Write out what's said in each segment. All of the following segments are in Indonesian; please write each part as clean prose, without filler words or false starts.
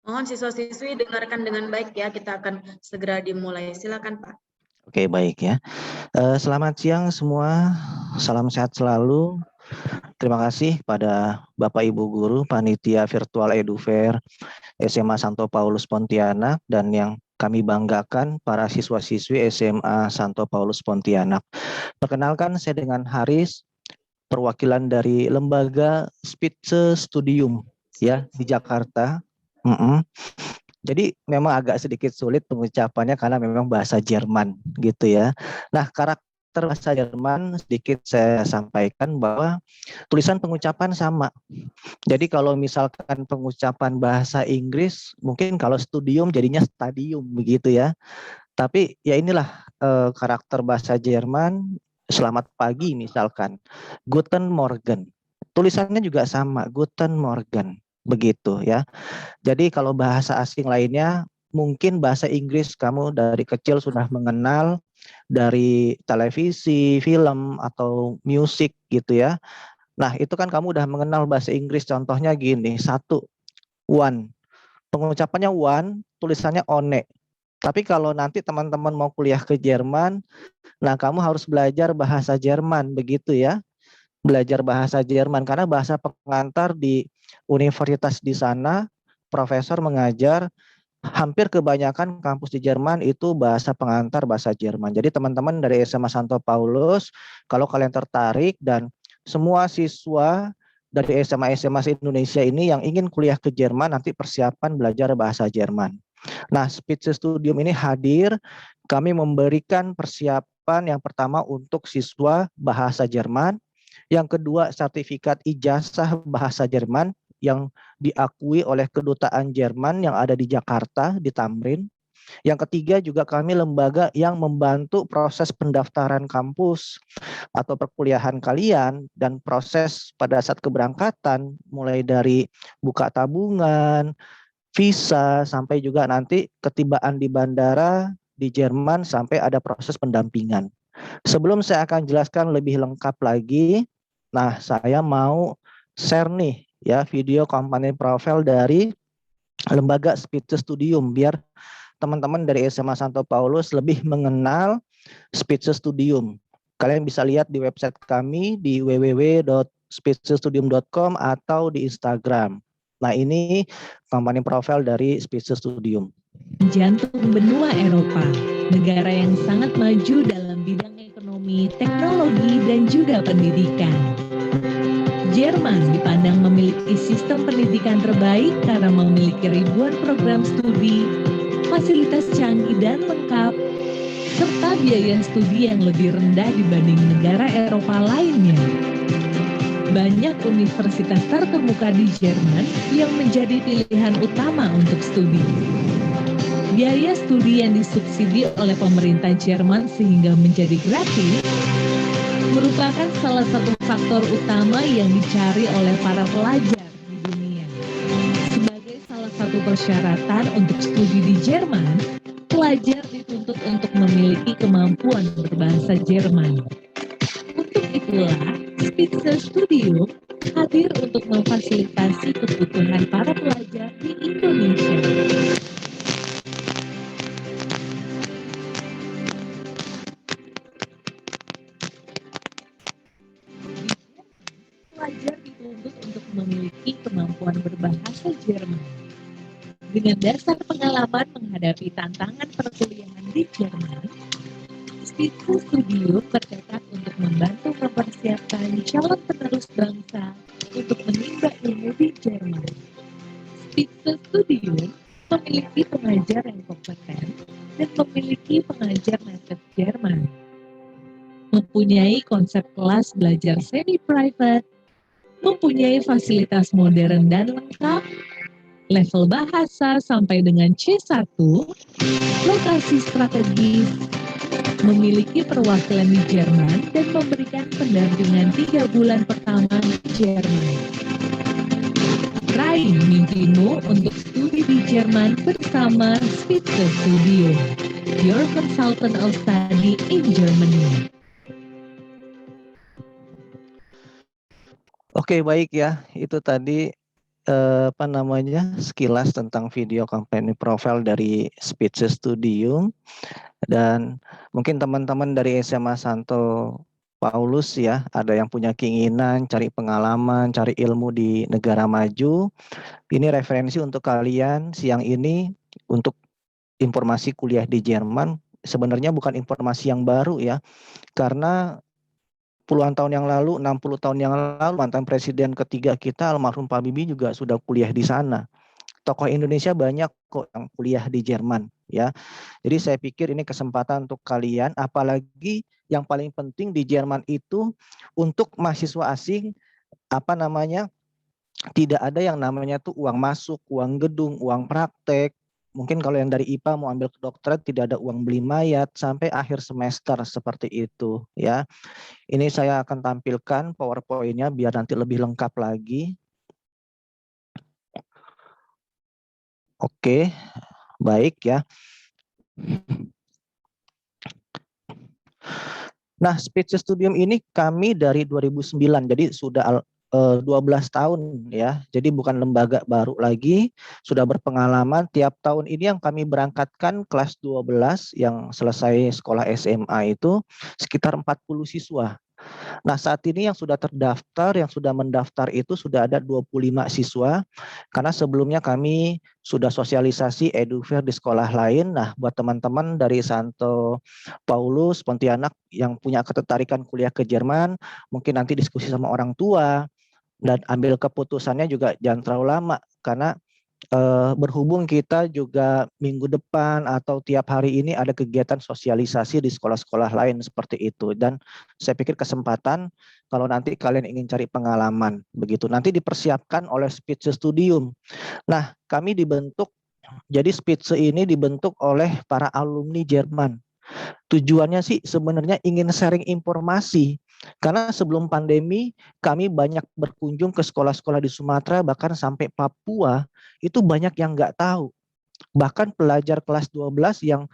Mohon siswa-siswi dengarkan dengan baik ya, kita akan segera dimulai. Silakan Pak. Oke, baik ya. Selamat siang semua, salam sehat selalu. Terima kasih pada Bapak Ibu Guru, Panitia Virtual Edufair SMA Santo Paulus Pontianak, dan yang kami banggakan para siswa-siswi SMA Santo Paulus Pontianak. Perkenalkan, saya dengan Haris, perwakilan dari lembaga Spitze Studium ya di Jakarta. Jadi memang agak sedikit sulit pengucapannya karena memang bahasa Jerman gitu ya. Nah, karakter bahasa Jerman sedikit saya sampaikan bahwa tulisan pengucapan sama. Jadi kalau misalkan pengucapan bahasa Inggris, mungkin kalau studium jadinya stadium begitu ya. Tapi ya inilah karakter bahasa Jerman. Selamat pagi misalkan, Guten Morgen. Tulisannya juga sama, Guten Morgen begitu ya. Jadi kalau bahasa asing lainnya, mungkin bahasa Inggris kamu dari kecil sudah mengenal dari televisi, film, atau musik gitu ya. Nah itu kan kamu udah mengenal bahasa Inggris, contohnya gini, satu, one. Pengucapannya one, tulisannya one. Tapi kalau nanti teman-teman mau kuliah ke Jerman, nah kamu harus belajar bahasa Jerman begitu ya. Belajar bahasa Jerman karena bahasa pengantar di universitas di sana, profesor mengajar hampir kebanyakan kampus di Jerman itu bahasa pengantar bahasa Jerman. Jadi teman-teman dari SMA Santo Paulus, kalau kalian tertarik dan semua siswa dari SMA-SMA Indonesia ini yang ingin kuliah ke Jerman nanti persiapan belajar bahasa Jerman. Nah, Spitze Studium ini hadir, kami memberikan persiapan yang pertama untuk siswa bahasa Jerman, yang kedua sertifikat ijazah bahasa Jerman yang diakui oleh kedutaan Jerman yang ada di Jakarta, di Tamrin. Yang ketiga juga kami lembaga yang membantu proses pendaftaran kampus atau perkuliahan kalian dan proses pada saat keberangkatan, mulai dari buka tabungan, visa, sampai juga nanti ketibaan di bandara di Jerman sampai ada proses pendampingan. Sebelum saya akan jelaskan lebih lengkap lagi, nah saya mau share nih ya video company profile dari lembaga Spitze Studium biar teman-teman dari SMA Santo Paulus lebih mengenal Spitze Studium. Kalian bisa lihat di website kami di www.spitzstudium.com atau di Instagram. Nah, ini company profile dari Spitze Studium. Jantung benua Eropa, negara yang sangat maju dalam bidang ekonomi, teknologi, dan juga pendidikan. Jerman dipandang memiliki sistem pendidikan terbaik karena memiliki ribuan program studi, fasilitas canggih dan lengkap, serta biaya studi yang lebih rendah dibanding negara Eropa lainnya. Banyak universitas terkemuka di Jerman yang menjadi pilihan utama untuk studi. Biaya studi yang disubsidi oleh pemerintah Jerman sehingga menjadi gratis merupakan salah satu faktor utama yang dicari oleh para pelajar di dunia. Sebagai salah satu persyaratan untuk studi di Jerman, pelajar dituntut untuk memiliki kemampuan berbahasa Jerman. Untuk itulah, Spitze Studium hadir untuk memfasilitasi kebutuhan para pelajar di Indonesia. Pelajar dituntut untuk memiliki kemampuan berbahasa Jerman. Dengan dasar pengalaman menghadapi tantangan perkuliahan di Jerman, Spitze Studium bertekad untuk membantu mempersiapkan calon penerus bangsa untuk menimba ilmu di Jerman. Spitze Studium memiliki pengajar yang kompeten dan memiliki pengajar native Jerman. Mempunyai konsep kelas belajar semi-private, mempunyai fasilitas modern dan lengkap, level bahasa sampai dengan C1, lokasi strategis, memiliki perwakilan di Jerman dan memberikan pendampingan 3 bulan pertama di Jerman. Raih mimpimu untuk studi di Jerman bersama Spitze Studium, your consultant of study in Germany. Oke, baik ya, itu tadi sekilas tentang video company profile dari Speeches Studium, dan mungkin teman-teman dari SMA Santo Paulus ya, ada yang punya keinginan cari pengalaman, cari ilmu di negara maju. Ini referensi untuk kalian siang ini untuk informasi kuliah di Jerman. Sebenarnya bukan informasi yang baru ya, karena puluhan tahun yang lalu, 60 tahun yang lalu, mantan presiden ketiga kita, almarhum Pak Habibie juga sudah kuliah di sana. Tokoh Indonesia banyak kok yang kuliah di Jerman ya. Jadi saya pikir ini kesempatan untuk kalian, apalagi yang paling penting di Jerman itu untuk mahasiswa asing tidak ada yang namanya tuh uang masuk, uang gedung, uang praktek. Mungkin kalau yang dari IPA mau ambil kedokteran tidak ada uang beli mayat sampai akhir semester seperti itu ya. Ini saya akan tampilkan PowerPoint-nya biar nanti lebih lengkap lagi. Oke, baik ya. Nah, Speeches Studium ini kami dari 2009, jadi sudah 12 tahun ya. Jadi bukan lembaga baru lagi, sudah berpengalaman. Tiap tahun ini yang kami berangkatkan kelas 12 yang selesai sekolah SMA itu sekitar 40 siswa. Nah, saat ini yang sudah terdaftar, yang sudah mendaftar itu sudah ada 25 siswa, karena sebelumnya kami sudah sosialisasi EduFair di sekolah lain. Nah, buat teman-teman dari Santo Paulus, Pontianak yang punya ketertarikan kuliah ke Jerman, mungkin nanti diskusi sama orang tua, dan ambil keputusannya juga jangan terlalu lama, karena berhubung kita juga minggu depan atau tiap hari ini ada kegiatan sosialisasi di sekolah-sekolah lain seperti itu, dan saya pikir kesempatan kalau nanti kalian ingin cari pengalaman begitu nanti dipersiapkan oleh Speeches Studium. Nah, kami dibentuk, jadi Speeches ini dibentuk oleh para alumni Jerman. Tujuannya sih sebenarnya ingin sharing informasi, karena sebelum pandemi kami banyak berkunjung ke sekolah-sekolah di Sumatera bahkan sampai Papua, itu banyak yang nggak tahu. Bahkan pelajar kelas 12 yang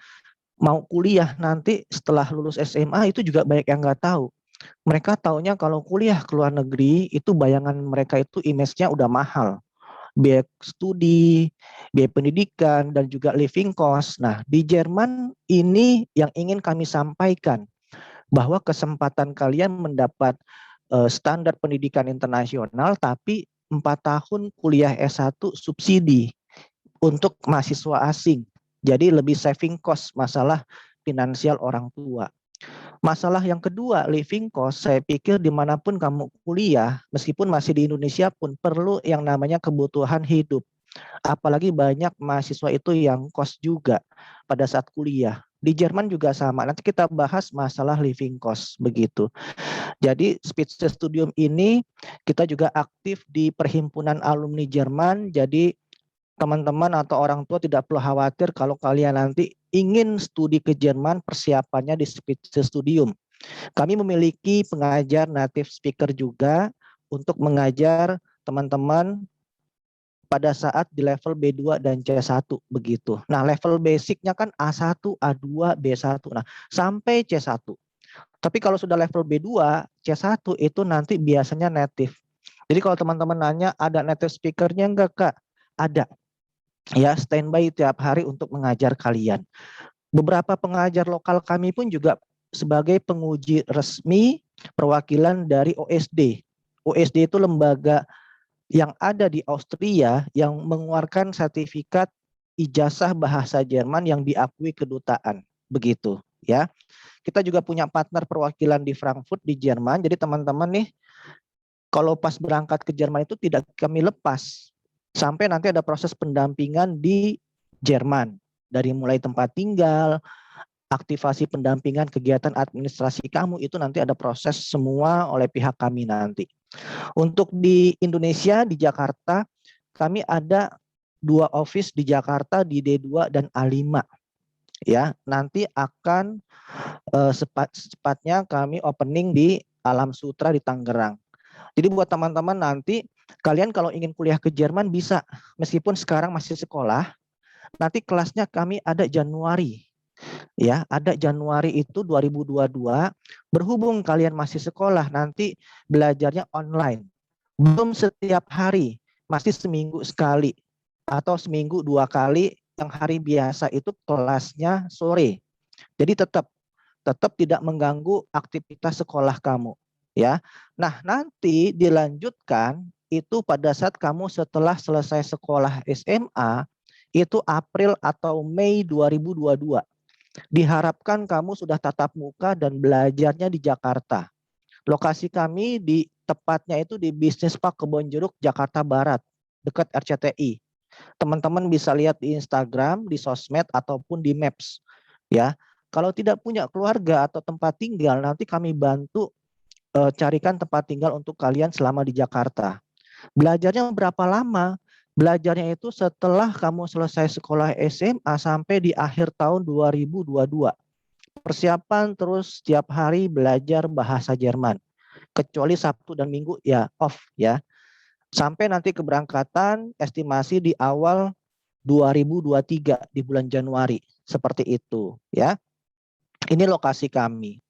mau kuliah nanti setelah lulus SMA itu juga banyak yang nggak tahu. Mereka taunya kalau kuliah ke luar negeri itu bayangan mereka itu image-nya udah mahal. Biaya studi, biaya pendidikan, dan juga living cost. Nah, di Jerman ini yang ingin kami sampaikan, bahwa kesempatan kalian mendapat standar pendidikan internasional, tapi 4 tahun kuliah S1 subsidi untuk mahasiswa asing. Jadi lebih saving cost masalah finansial orang tua. Masalah yang kedua, living cost, saya pikir dimanapun kamu kuliah, meskipun masih di Indonesia pun perlu yang namanya kebutuhan hidup. Apalagi banyak mahasiswa itu yang kos juga pada saat kuliah. Di Jerman juga sama, nanti kita bahas masalah living cost begitu. Jadi Speeches Studium ini kita juga aktif di Perhimpunan Alumni Jerman, jadi teman-teman atau orang tua tidak perlu khawatir kalau kalian nanti ingin studi ke Jerman, persiapannya di Speeches Studium. Kami memiliki pengajar native speaker juga untuk mengajar teman-teman pada saat di level B2 dan C1 begitu. Nah, level basicnya kan A1, A2, B1. Nah, sampai C1. Tapi kalau sudah level B2, C1 itu nanti biasanya native. Jadi kalau teman-teman nanya ada native speakernya enggak, Kak? Ada. Ya, standby tiap hari untuk mengajar kalian. Beberapa pengajar lokal kami pun juga sebagai penguji resmi perwakilan dari OSD. OSD itu lembaga yang ada di Austria yang mengeluarkan sertifikat ijazah bahasa Jerman yang diakui kedutaan. Begitu ya. Kita juga punya partner perwakilan di Frankfurt di Jerman. Jadi teman-teman nih, kalau pas berangkat ke Jerman itu tidak kami lepas sampai nanti ada proses pendampingan di Jerman, dari mulai tempat tinggal, aktivasi pendampingan, kegiatan administrasi kamu, itu nanti ada proses semua oleh pihak kami nanti. Untuk di Indonesia, di Jakarta, kami ada 2 office di Jakarta, di D2 dan A5. Ya, nanti akan sepatnya kami opening di Alam Sutra di Tangerang. Jadi buat teman-teman nanti, kalian kalau ingin kuliah ke Jerman bisa, meskipun sekarang masih sekolah, nanti kelasnya kami ada Januari. Ya, ada Januari itu 2022, berhubung kalian masih sekolah, nanti belajarnya online. Belum setiap hari, masih seminggu sekali atau seminggu 2 kali, yang hari biasa itu kelasnya sore. Jadi tetap tidak mengganggu aktivitas sekolah kamu, ya. Nah, nanti dilanjutkan itu pada saat kamu setelah selesai sekolah SMA, itu April atau Mei 2022. Diharapkan kamu sudah tatap muka dan belajarnya di Jakarta. Lokasi kami tepatnya itu di Business Park Kebonjeruk, Jakarta Barat, dekat RCTI. Teman-teman bisa lihat di Instagram, di sosmed, ataupun di Maps, ya. Kalau tidak punya keluarga atau tempat tinggal, nanti kami bantu carikan tempat tinggal untuk kalian selama di Jakarta. Belajarnya berapa lama? Belajarnya itu setelah kamu selesai sekolah SMA sampai di akhir tahun 2022. Persiapan terus setiap hari belajar bahasa Jerman. Kecuali Sabtu dan Minggu ya off ya. Sampai nanti keberangkatan estimasi di awal 2023 di bulan Januari. Seperti itu ya. Ini lokasi kami.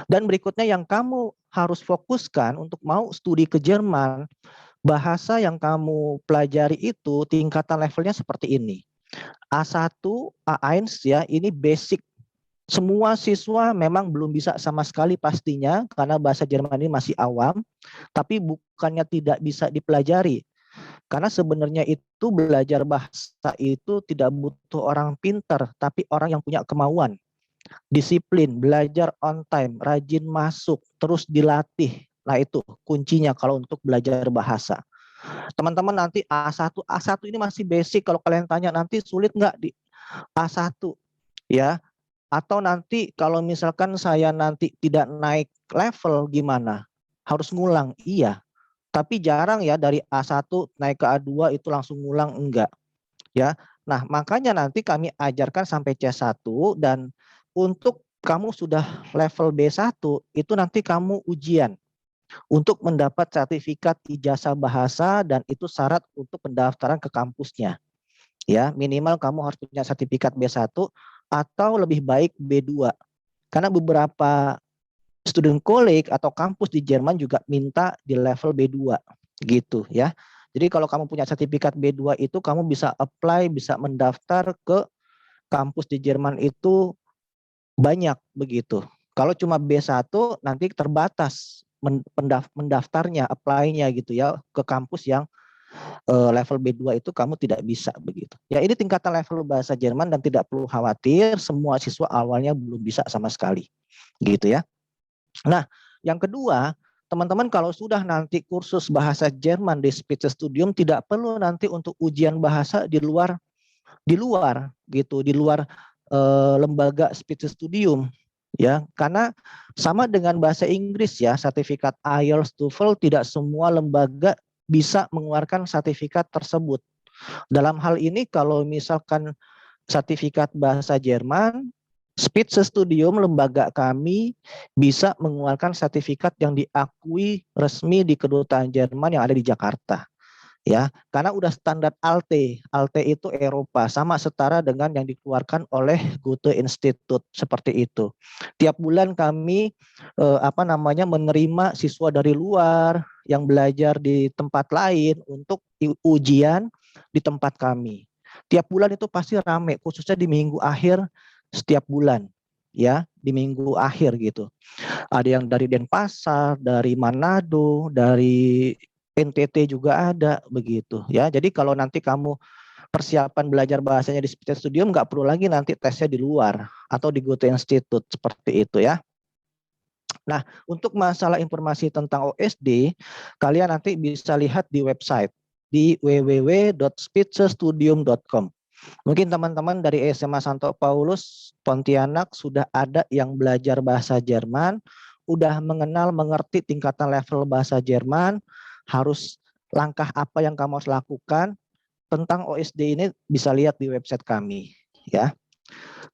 Dan berikutnya yang kamu harus fokuskan untuk mau studi ke Jerman, bahasa yang kamu pelajari itu tingkatan levelnya seperti ini. A1, A1 ya, ini basic. Semua siswa memang belum bisa sama sekali pastinya karena bahasa Jerman ini masih awam, tapi bukannya tidak bisa dipelajari. Karena sebenarnya itu belajar bahasa itu tidak butuh orang pintar, tapi orang yang punya kemauan. Disiplin, belajar on time, rajin masuk, terus dilatih. Nah itu kuncinya kalau untuk belajar bahasa. Teman-teman nanti A1 ini masih basic. Kalau kalian tanya nanti sulit nggak di A1 ya? Atau nanti kalau misalkan saya nanti tidak naik level gimana? Harus ngulang? Iya. Tapi jarang ya dari A1 naik ke A2 itu langsung ngulang, enggak. Ya. Nah, makanya nanti kami ajarkan sampai C1 dan untuk kamu sudah level B1 itu nanti kamu ujian untuk mendapat sertifikat ijazah bahasa dan itu syarat untuk pendaftaran ke kampusnya. Ya, minimal kamu harus punya sertifikat B1 atau lebih baik B2. Karena beberapa student college atau kampus di Jerman juga minta di level B2 gitu ya. Jadi kalau kamu punya sertifikat B2 itu kamu bisa apply, bisa mendaftar ke kampus di Jerman itu banyak begitu. Kalau cuma B1 nanti terbatas mendaftarnya, apply-nya gitu ya ke kampus yang level B2 itu kamu tidak bisa begitu. Ya ini tingkatan level bahasa Jerman dan tidak perlu khawatir semua siswa awalnya belum bisa sama sekali. Gitu ya. Nah, yang kedua, teman-teman kalau sudah nanti kursus bahasa Jerman di Spitzenstudium tidak perlu nanti untuk ujian bahasa di luar gitu, di luar lembaga Spitzenstudium ya, karena sama dengan bahasa Inggris ya, sertifikat IELTS, TOEFL tidak semua lembaga bisa mengeluarkan sertifikat tersebut. Dalam hal ini kalau misalkan sertifikat bahasa Jerman, Spitzenstudium lembaga kami bisa mengeluarkan sertifikat yang diakui resmi di kedutaan Jerman yang ada di Jakarta. Ya, karena udah standar ALTE. ALTE itu Eropa, sama setara dengan yang dikeluarkan oleh Goethe Institute seperti itu. Tiap bulan kami menerima siswa dari luar yang belajar di tempat lain untuk ujian di tempat kami. Tiap bulan itu pasti ramai, khususnya di minggu akhir setiap bulan. Ya, di minggu akhir gitu. Ada yang dari Denpasar, dari Manado, dari NTT juga ada begitu ya. Jadi kalau nanti kamu persiapan belajar bahasanya di Spitzenstudium nggak perlu lagi nanti tesnya di luar atau di Goethe Institute seperti itu ya. Nah, untuk masalah informasi tentang OSD, kalian nanti bisa lihat di website di www.spitzenstudium.com. Mungkin teman-teman dari SMA Santo Paulus Pontianak sudah ada yang belajar bahasa Jerman, udah mengerti tingkatan level bahasa Jerman, harus langkah apa yang kamu harus lakukan tentang OSD ini bisa lihat di website kami ya.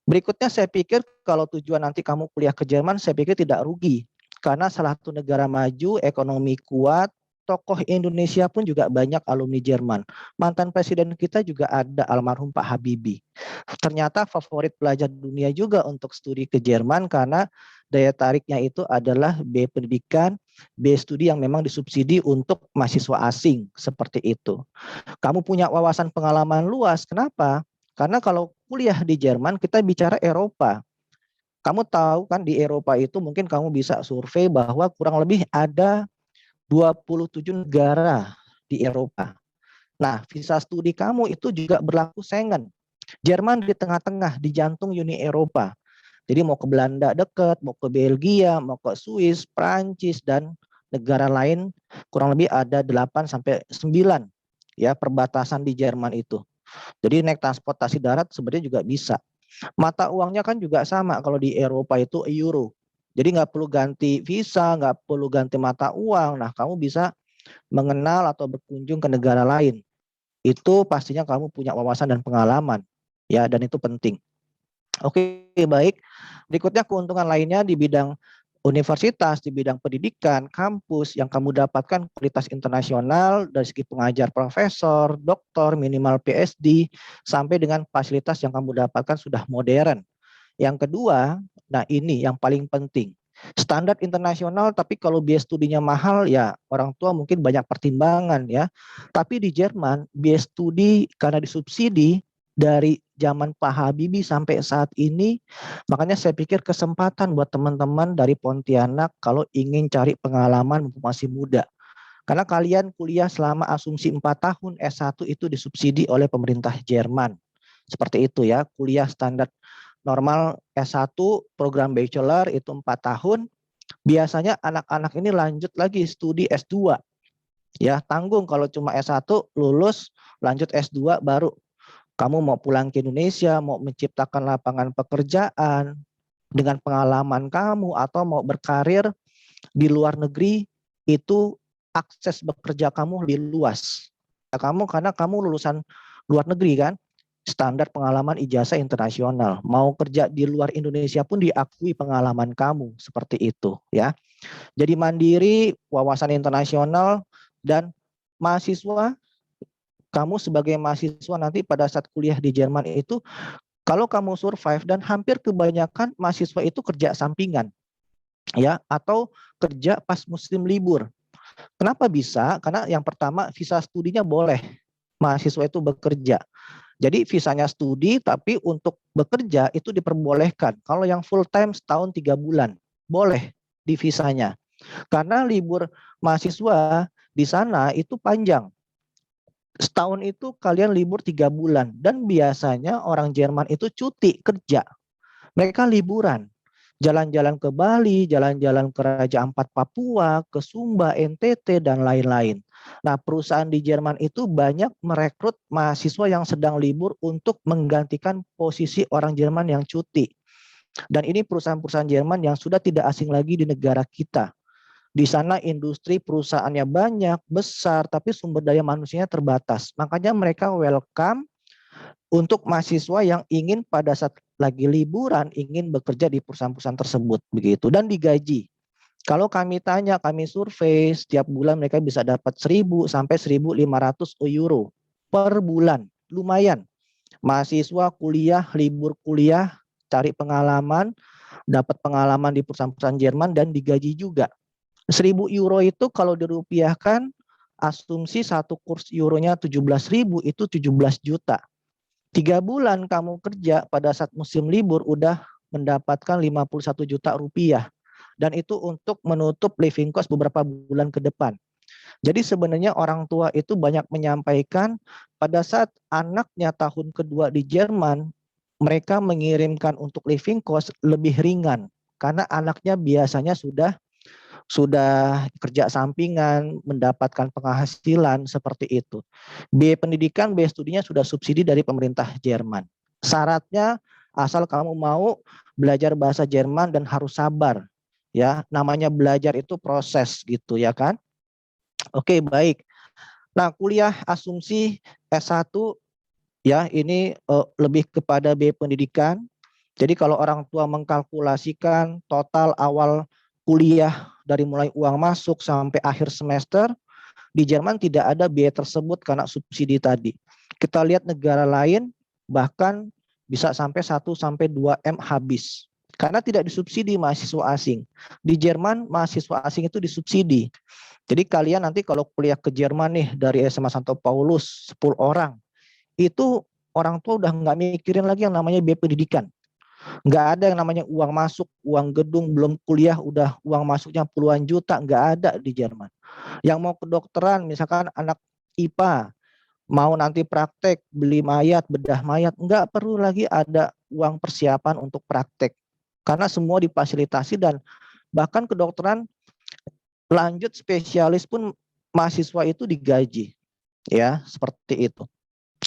Berikutnya saya pikir kalau tujuan nanti kamu kuliah ke Jerman saya pikir tidak rugi karena salah satu negara maju, ekonomi kuat, tokoh Indonesia pun juga banyak alumni Jerman. Mantan presiden kita juga ada almarhum Pak Habibie. Ternyata favorit pelajar dunia juga untuk studi ke Jerman karena daya tariknya itu adalah biaya pendidikan, biaya studi yang memang disubsidi untuk mahasiswa asing, seperti itu. Kamu punya wawasan pengalaman luas, kenapa? Karena kalau kuliah di Jerman, kita bicara Eropa. Kamu tahu kan di Eropa itu mungkin kamu bisa survei bahwa kurang lebih ada 27 negara di Eropa. Nah, visa studi kamu itu juga berlaku Schengen. Jerman di tengah-tengah, di jantung Uni Eropa. Jadi mau ke Belanda dekat, mau ke Belgia, mau ke Swiss, Prancis, dan negara lain kurang lebih ada 8 sampai 9 ya perbatasan di Jerman itu. Jadi naik transportasi darat sebenarnya juga bisa. Mata uangnya kan juga sama kalau di Eropa itu euro. Jadi nggak perlu ganti visa, nggak perlu ganti mata uang. Nah, kamu bisa mengenal atau berkunjung ke negara lain. Itu pastinya kamu punya wawasan dan pengalaman. Ya, dan itu penting. Oke, baik. Berikutnya keuntungan lainnya di bidang universitas, di bidang pendidikan, kampus yang kamu dapatkan kualitas internasional dari segi pengajar profesor, doktor, minimal PhD, sampai dengan fasilitas yang kamu dapatkan sudah modern. Yang kedua, nah ini yang paling penting. Standar internasional, tapi kalau biaya studinya mahal, ya orang tua mungkin banyak pertimbangan ya. Tapi di Jerman, biaya studi karena disubsidi dari zaman Pak Habibie sampai saat ini, makanya saya pikir kesempatan buat teman-teman dari Pontianak kalau ingin cari pengalaman masih muda. Karena kalian kuliah selama asumsi 4 tahun S1 itu disubsidi oleh pemerintah Jerman. Seperti itu ya, kuliah standar normal S1 program bachelor itu 4 tahun. Biasanya anak-anak ini lanjut lagi studi S2. Ya, tanggung kalau cuma S1 lulus lanjut S2 baru kamu mau pulang ke Indonesia, mau menciptakan lapangan pekerjaan dengan pengalaman kamu atau mau berkarir di luar negeri, itu akses bekerja kamu lebih luas. Karena kamu lulusan luar negeri kan, standar pengalaman ijazah internasional. Mau kerja di luar Indonesia pun diakui pengalaman kamu, seperti itu ya. Jadi mandiri, wawasan internasional, dan mahasiswa, kamu sebagai mahasiswa nanti pada saat kuliah di Jerman itu, kalau kamu survive, dan hampir kebanyakan mahasiswa itu kerja sampingan ya, atau kerja pas musim libur. Kenapa bisa? Karena yang pertama visa studinya boleh mahasiswa itu bekerja. Jadi visanya studi tapi untuk bekerja itu diperbolehkan. Kalau yang full time setahun 3 bulan boleh di visanya. Karena libur mahasiswa di sana itu panjang. Setahun itu kalian libur 3 bulan. Dan biasanya orang Jerman itu cuti kerja. Mereka liburan. Jalan-jalan ke Bali, jalan-jalan ke Raja Ampat Papua, ke Sumba, NTT, dan lain-lain. Nah, perusahaan di Jerman itu banyak merekrut mahasiswa yang sedang libur untuk menggantikan posisi orang Jerman yang cuti. Dan ini perusahaan-perusahaan Jerman yang sudah tidak asing lagi di negara kita. Di sana industri perusahaannya banyak, besar, tapi sumber daya manusianya terbatas. Makanya mereka welcome untuk mahasiswa yang ingin pada saat lagi liburan ingin bekerja di perusahaan-perusahaan tersebut, begitu, dan digaji. Kalau kami tanya, kami survei, setiap bulan mereka bisa dapat 1.000 sampai 1.500 euro per bulan. Lumayan. Mahasiswa kuliah, libur kuliah, cari pengalaman, dapat pengalaman di perusahaan-perusahaan Jerman dan digaji juga. 1.000 euro itu kalau dirupiahkan, asumsi satu kurs euronya 17.000 itu 17 juta. 3 bulan kamu kerja pada saat musim libur udah mendapatkan 51 juta rupiah. Dan itu untuk menutup living cost beberapa bulan ke depan. Jadi sebenarnya orang tua itu banyak menyampaikan pada saat anaknya tahun kedua di Jerman, mereka mengirimkan untuk living cost lebih ringan. Karena anaknya biasanya sudah kerja sampingan, mendapatkan penghasilan seperti itu. Biaya pendidikan, biaya studinya sudah subsidi dari pemerintah Jerman. Syaratnya asal kamu mau belajar bahasa Jerman dan harus sabar. Ya, namanya belajar itu proses gitu ya kan. Oke, baik. Nah, kuliah asumsi S1 ya ini lebih kepada biaya pendidikan. Jadi kalau orang tua mengkalkulasikan total awal kuliah dari mulai uang masuk sampai akhir semester, di Jerman tidak ada biaya tersebut karena subsidi tadi. Kita lihat negara lain bahkan bisa sampai 1 sampai 2 M habis. karena tidak disubsidi mahasiswa asing. Di Jerman mahasiswa asing itu disubsidi. Jadi kalian nanti kalau kuliah ke Jerman nih dari SMA Santo Paulus 10 orang, itu orang tua udah nggak mikirin lagi yang namanya biaya pendidikan. Nggak ada yang namanya uang masuk, uang gedung, belum kuliah udah uang masuknya puluhan juta, nggak ada di Jerman. Yang mau kedokteran, misalkan anak IPA, mau nanti praktek, beli mayat, bedah mayat, nggak perlu lagi ada uang persiapan untuk praktek. Karena semua difasilitasi dan bahkan kedokteran lanjut spesialis pun mahasiswa itu digaji. Ya, seperti itu.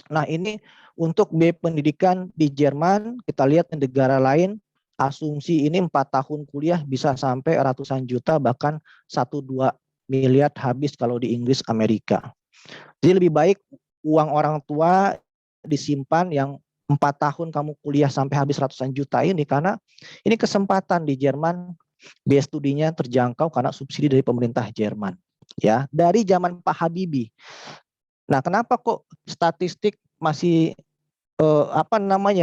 Nah, ini untuk biaya pendidikan di Jerman, kita lihat di negara lain, asumsi ini 4 tahun kuliah bisa sampai ratusan juta, bahkan 1-2 miliar habis kalau di Inggris, Amerika. Jadi lebih baik uang orang tua disimpan yang 4 tahun kamu kuliah sampai habis ratusan juta ini, karena ini kesempatan di Jerman, biaya studinya terjangkau karena subsidi dari pemerintah Jerman. Ya, dari zaman Pak Habibie. Nah, kenapa kok statistik masih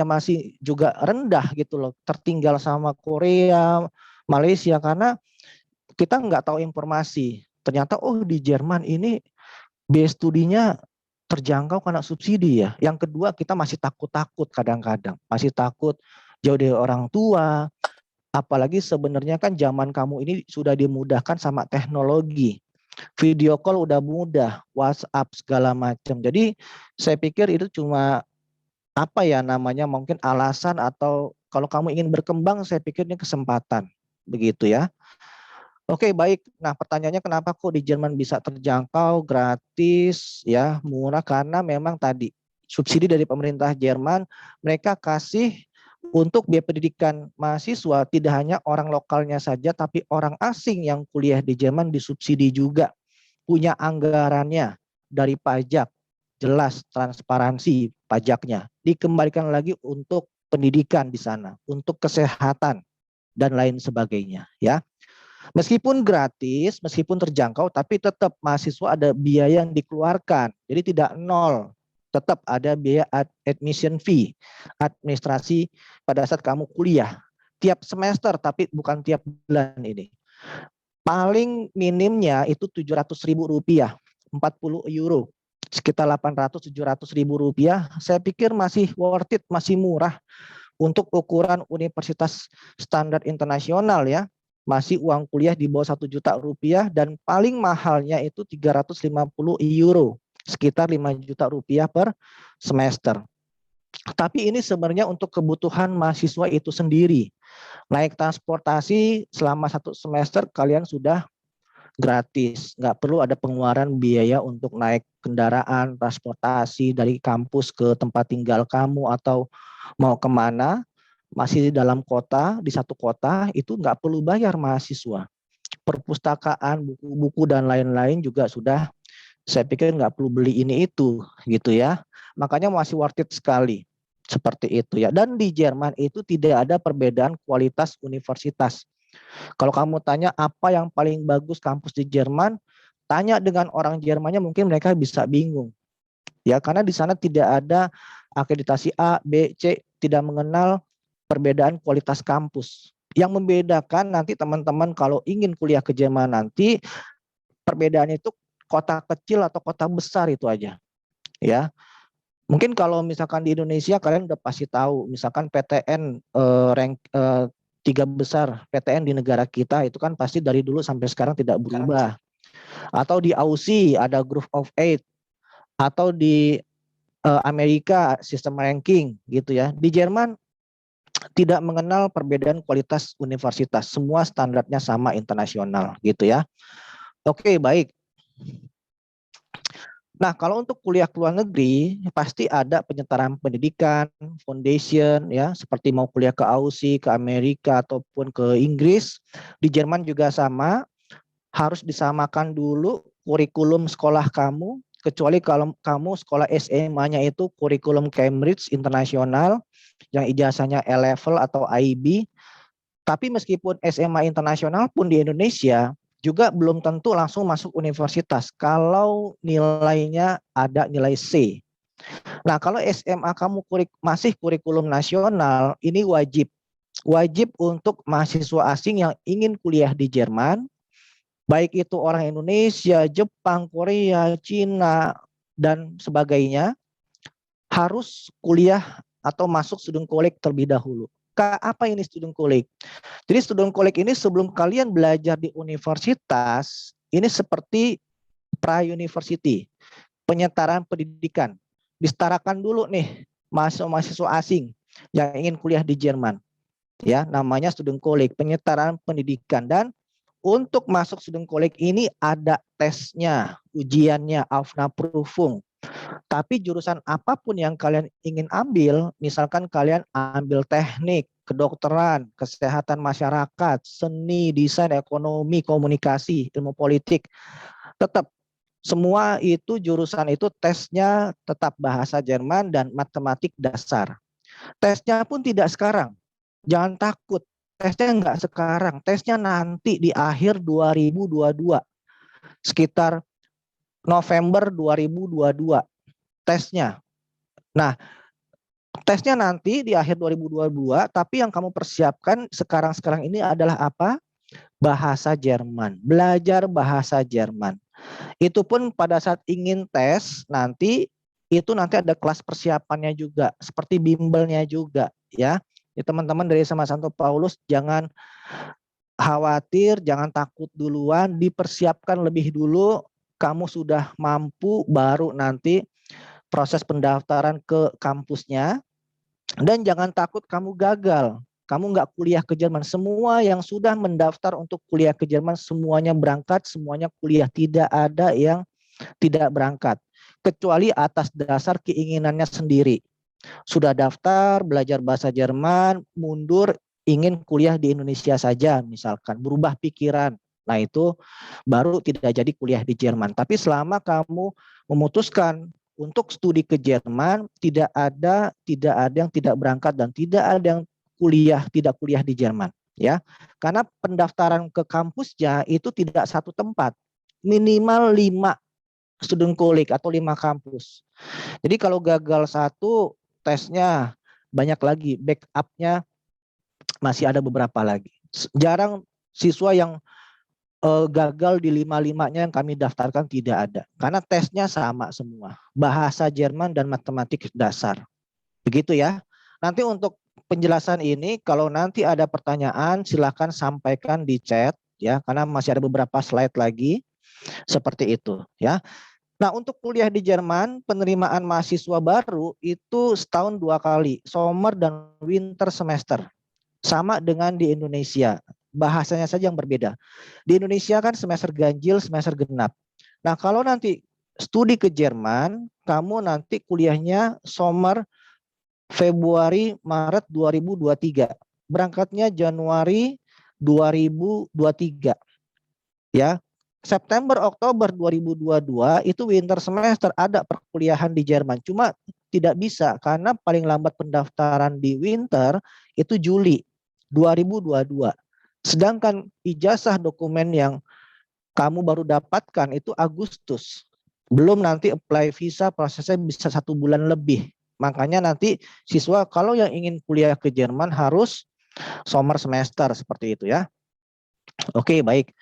masih juga rendah gitu loh, tertinggal sama Korea, Malaysia, karena kita nggak tahu informasi. Ternyata di Jerman ini biaya studinya terjangkau karena subsidi ya. Yang kedua, kita masih takut-takut kadang-kadang, masih takut jauh dari orang tua. Apalagi sebenarnya kan zaman kamu ini sudah dimudahkan sama teknologi. Video call udah mudah, WhatsApp segala macam. Jadi saya pikir itu cuma mungkin alasan, atau kalau kamu ingin berkembang, saya pikir ini kesempatan. Begitu ya. Oke, baik. Nah, pertanyaannya kenapa kok di Jerman bisa terjangkau, gratis, ya, murah? Karena memang tadi subsidi dari pemerintah Jerman, mereka kasih untuk biaya pendidikan mahasiswa tidak hanya orang lokalnya saja, tapi orang asing yang kuliah di Jerman disubsidi juga. Punya anggarannya dari pajak, jelas transparansi pajaknya. Dikembalikan lagi untuk pendidikan di sana, untuk kesehatan dan lain sebagainya, ya. Meskipun gratis, meskipun terjangkau, tapi tetap mahasiswa ada biaya yang dikeluarkan. Jadi tidak nol, tetap ada biaya admission fee, administrasi pada saat kamu kuliah. Tiap semester, tapi bukan tiap bulan ini. Paling minimnya itu 700.000 rupiah, 40 euro, sekitar 800-700 ribu rupiah. Saya pikir masih worth it, masih murah untuk ukuran universitas standar internasional ya. Masih uang kuliah di bawah 1 juta rupiah, dan paling mahalnya itu 350 euro, sekitar 5 juta rupiah per semester. Tapi ini sebenarnya untuk kebutuhan mahasiswa itu sendiri. Naik transportasi selama 1 semester kalian sudah gratis, nggak perlu ada pengeluaran biaya untuk naik kendaraan, transportasi dari kampus ke tempat tinggal kamu atau mau kemana. Masih di dalam kota, di satu kota, itu nggak perlu bayar mahasiswa. Perpustakaan, buku-buku dan lain-lain juga sudah, saya pikir nggak perlu beli ini itu, gitu ya. Makanya masih worth it sekali, seperti itu ya. Dan di Jerman itu tidak ada perbedaan kualitas universitas. Kalau kamu tanya apa yang paling bagus kampus di Jerman, tanya dengan orang Jermannya, mungkin mereka bisa bingung. Ya, karena di sana tidak ada akreditasi A, B, C, tidak mengenal perbedaan kualitas kampus. Yang membedakan nanti teman-teman kalau ingin kuliah ke Jerman nanti, perbedaannya itu kota kecil atau kota besar itu aja. Ya. Mungkin kalau misalkan di Indonesia kalian udah pasti tahu, misalkan PTN rank 3 besar PTN di negara kita itu kan pasti dari dulu sampai sekarang tidak berubah. Atau di Aussie ada Group of 8, atau di Amerika sistem ranking gitu ya. Di Jerman tidak mengenal perbedaan kualitas universitas, semua standarnya sama internasional gitu ya. Oke, baik. Nah, kalau untuk kuliah ke luar negeri pasti ada penyetaraan pendidikan, foundation ya, seperti mau kuliah ke Aussie, ke Amerika ataupun ke Inggris. Di Jerman juga sama, harus disamakan dulu kurikulum sekolah kamu, kecuali kalau kamu sekolah SMA-nya itu kurikulum Cambridge internasional yang ijazahnya A-level atau IB. Tapi meskipun SMA internasional pun di Indonesia juga belum tentu langsung masuk universitas kalau nilainya ada nilai C. Nah, kalau SMA kamu masih kurikulum nasional, ini wajib wajib untuk mahasiswa asing yang ingin kuliah di Jerman, baik itu orang Indonesia, Jepang, Korea, Cina, dan sebagainya, harus kuliah atau masuk student college terlebih dahulu. Apa ini student college? Jadi student college ini sebelum kalian belajar di universitas, ini seperti pra-university, penyetaraan pendidikan. Disetarakan dulu nih mahasiswa asing yang ingin kuliah di Jerman. Ya, namanya student college, penyetaraan pendidikan. Dan untuk masuk student college ini ada tesnya, ujiannya, Aufnahmeprüfung. Tapi jurusan apapun yang kalian ingin ambil, misalkan kalian ambil teknik, kedokteran, kesehatan masyarakat, seni, desain, ekonomi, komunikasi, ilmu politik, tetap semua itu jurusan itu tesnya tetap bahasa Jerman dan matematik dasar. Tesnya pun tidak sekarang. Jangan takut, tesnya enggak sekarang, tesnya nanti di akhir 2022. Sekitar November 2022 tesnya. Nah, tesnya nanti di akhir 2022, tapi yang kamu persiapkan sekarang ini adalah apa? Bahasa Jerman, belajar bahasa Jerman. Itu pun pada saat ingin tes nanti, itu nanti ada kelas persiapannya juga, seperti bimbelnya juga ya. Teman-teman dari SMA Santo Paulus jangan khawatir, jangan takut duluan, dipersiapkan lebih dulu, kamu sudah mampu baru nanti proses pendaftaran ke kampusnya. Dan jangan takut kamu gagal, kamu nggak kuliah ke Jerman. Semua yang sudah mendaftar untuk kuliah ke Jerman semuanya berangkat, semuanya kuliah, tidak ada yang tidak berangkat, kecuali atas dasar keinginannya sendiri. Sudah daftar belajar bahasa Jerman, mundur ingin kuliah di Indonesia saja misalkan, berubah pikiran. Nah itu baru tidak jadi kuliah di Jerman. Tapi selama kamu memutuskan untuk studi ke Jerman, tidak ada yang tidak berangkat dan tidak ada yang tidak kuliah di Jerman ya. Karena pendaftaran ke kampusnya itu tidak satu tempat, minimal 5 student college atau 5 kampus. Jadi kalau gagal satu, tesnya banyak lagi, backupnya masih ada beberapa lagi. Jarang siswa yang gagal di 5-5-nya yang kami daftarkan, tidak ada. Karena tesnya sama semua, bahasa Jerman dan matematik dasar. Begitu ya. Nanti untuk penjelasan ini, kalau nanti ada pertanyaan silakan sampaikan di chat ya, karena masih ada beberapa slide lagi seperti itu ya. Nah, untuk kuliah di Jerman, penerimaan mahasiswa baru itu setahun 2 kali, summer dan winter semester. Sama dengan di Indonesia, bahasanya saja yang berbeda. Di Indonesia kan semester ganjil, semester genap. Nah, kalau nanti studi ke Jerman, kamu nanti kuliahnya summer Februari, Maret 2023. Berangkatnya Januari 2023. Ya. September, Oktober 2022 itu winter semester, ada perkuliahan di Jerman. Cuma tidak bisa karena paling lambat pendaftaran di winter itu Juli 2022. Sedangkan ijazah dokumen yang kamu baru dapatkan itu Agustus. Belum nanti apply visa, prosesnya bisa 1 bulan lebih. Makanya nanti siswa kalau yang ingin kuliah ke Jerman harus summer semester seperti itu ya. Oke, baik.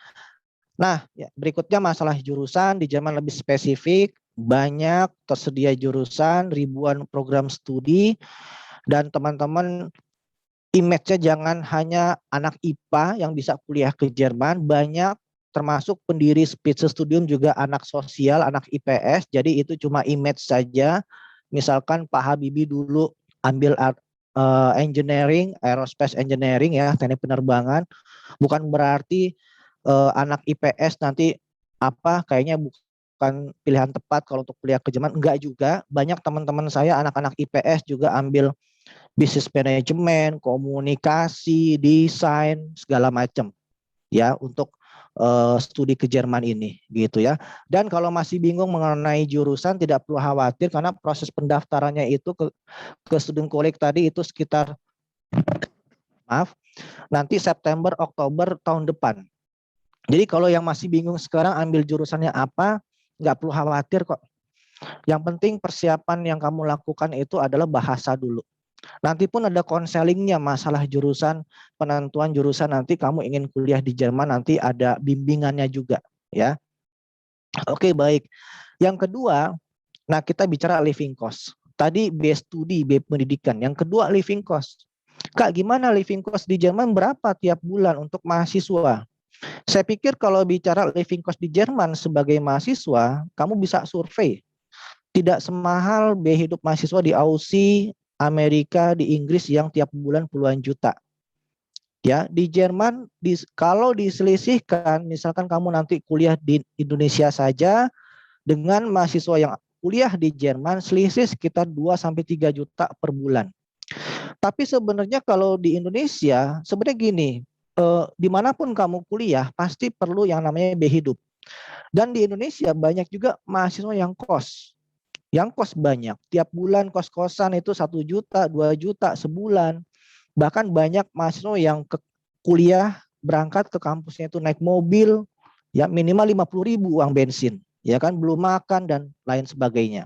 Nah, ya, berikutnya masalah jurusan. Di Jerman lebih spesifik, banyak tersedia jurusan, ribuan program studi, dan teman-teman image-nya jangan hanya anak IPA yang bisa kuliah ke Jerman, banyak termasuk pendiri Spitze Studium juga anak sosial, anak IPS, jadi itu cuma image saja. Misalkan Pak Habibie dulu ambil engineering, aerospace engineering ya, teknik penerbangan, bukan berarti anak IPS nanti kayaknya bukan pilihan tepat kalau untuk kuliah ke Jerman. Enggak juga, banyak teman-teman saya anak-anak IPS juga ambil business management, komunikasi, desain, segala macam ya untuk studi ke Jerman ini gitu ya. Dan kalau masih bingung mengenai jurusan tidak perlu khawatir karena proses pendaftarannya itu ke student college tadi itu sekitar nanti September Oktober tahun depan. Jadi kalau yang masih bingung sekarang ambil jurusannya apa, nggak perlu khawatir kok. Yang penting persiapan yang kamu lakukan itu adalah bahasa dulu. Nanti pun ada konselingnya, masalah jurusan, penentuan jurusan, nanti kamu ingin kuliah di Jerman, nanti ada bimbingannya juga ya. Oke, baik. Yang kedua, nah kita bicara living cost. Tadi biaya studi, biaya pendidikan. Yang kedua living cost. Kak, gimana living cost di Jerman, berapa tiap bulan untuk mahasiswa? Saya pikir kalau bicara living cost di Jerman sebagai mahasiswa, kamu bisa survei. Tidak semahal biaya hidup mahasiswa di Aussie, Amerika, di Inggris yang tiap bulan puluhan juta. Ya, di Jerman kalau diselisihkan, misalkan kamu nanti kuliah di Indonesia saja dengan mahasiswa yang kuliah di Jerman, selisih sekitar 2 sampai 3 juta per bulan. Tapi sebenarnya kalau di Indonesia, sebenarnya gini, dimanapun kamu kuliah pasti perlu yang namanya biaya hidup. Dan di Indonesia banyak juga mahasiswa yang kos banyak. Tiap bulan kos-kosan itu 1 juta, 2 juta sebulan. Bahkan banyak mahasiswa yang ke kuliah berangkat ke kampusnya itu naik mobil, ya minimal 50.000 uang bensin, ya kan, belum makan dan lain sebagainya.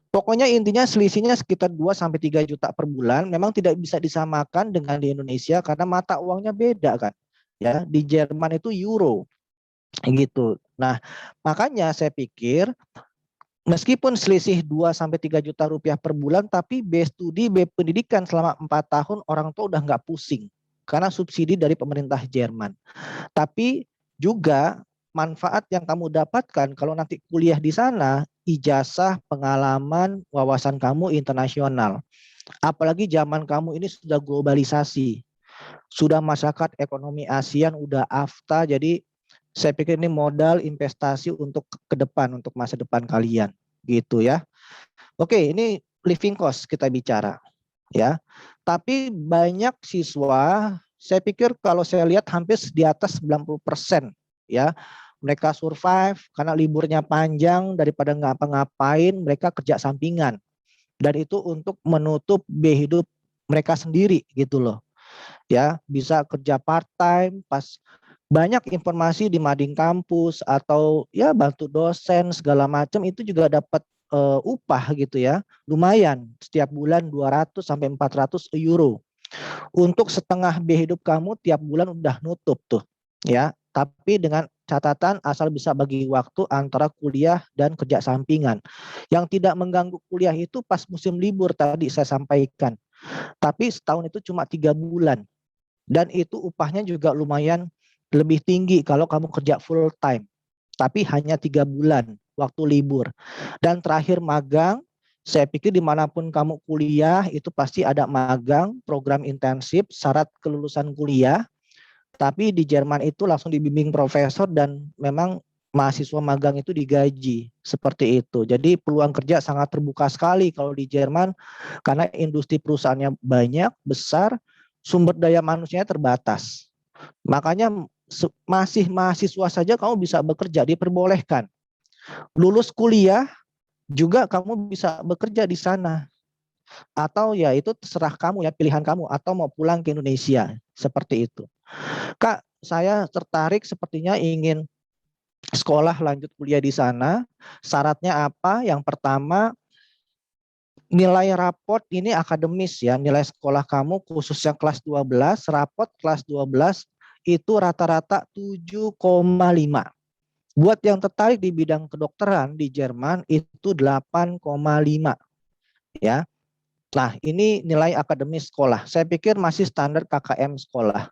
Pokoknya intinya selisihnya sekitar 2 sampai 3 juta per bulan. Memang tidak bisa disamakan dengan di Indonesia karena mata uangnya beda kan. Ya, di Jerman itu euro. Gitu. Nah, makanya saya pikir meskipun selisih 2 sampai 3 juta rupiah per bulan, tapi biaya studi, biaya pendidikan selama 4 tahun orang tua udah nggak pusing karena subsidi dari pemerintah Jerman. Tapi juga manfaat yang kamu dapatkan kalau nanti kuliah di sana, ijazah, pengalaman, wawasan kamu internasional. Apalagi zaman kamu ini sudah globalisasi, sudah masyarakat ekonomi ASEAN, udah AFTA, jadi saya pikir ini modal investasi untuk ke depan, untuk masa depan kalian, gitu ya. Oke, ini living cost kita bicara, ya. Tapi banyak siswa, saya pikir kalau saya lihat hampir di atas 90%, ya. Mereka survive karena liburnya panjang, daripada ngapa-ngapain, mereka kerja sampingan. Dan itu untuk menutup biaya hidup mereka sendiri, gitu loh. Ya, bisa kerja part time, pas banyak informasi di mading kampus atau ya bantu dosen segala macam, itu juga dapat upah gitu ya. Lumayan, setiap bulan 200 sampai 400 euro. Untuk setengah biaya hidup kamu tiap bulan udah nutup tuh. Ya, tapi dengan catatan asal bisa bagi waktu antara kuliah dan kerja sampingan. Yang tidak mengganggu kuliah itu pas musim libur tadi saya sampaikan. Tapi setahun itu cuma 3 bulan. Dan itu upahnya juga lumayan lebih tinggi kalau kamu kerja full time. Tapi hanya 3 bulan waktu libur. Dan terakhir magang, saya pikir dimanapun kamu kuliah itu pasti ada magang, program intensif, syarat kelulusan kuliah. Tapi di Jerman itu langsung dibimbing profesor dan memang mahasiswa magang itu digaji seperti itu. Jadi peluang kerja sangat terbuka sekali kalau di Jerman karena industri perusahaannya banyak, besar, sumber daya manusianya terbatas. Makanya masih mahasiswa saja kamu bisa bekerja, diperbolehkan. Lulus kuliah juga kamu bisa bekerja di sana. Atau ya itu terserah kamu ya, pilihan kamu, atau mau pulang ke Indonesia, seperti itu. Kak, saya tertarik sepertinya ingin sekolah lanjut kuliah di sana. Syaratnya apa? Yang pertama, nilai raport ini akademis ya, nilai sekolah kamu khususnya kelas 12, raport kelas 12 itu rata-rata 7,5. Buat yang tertarik di bidang kedokteran di Jerman itu 8,5 ya. Nah, ini nilai akademis sekolah. Saya pikir masih standar KKM sekolah.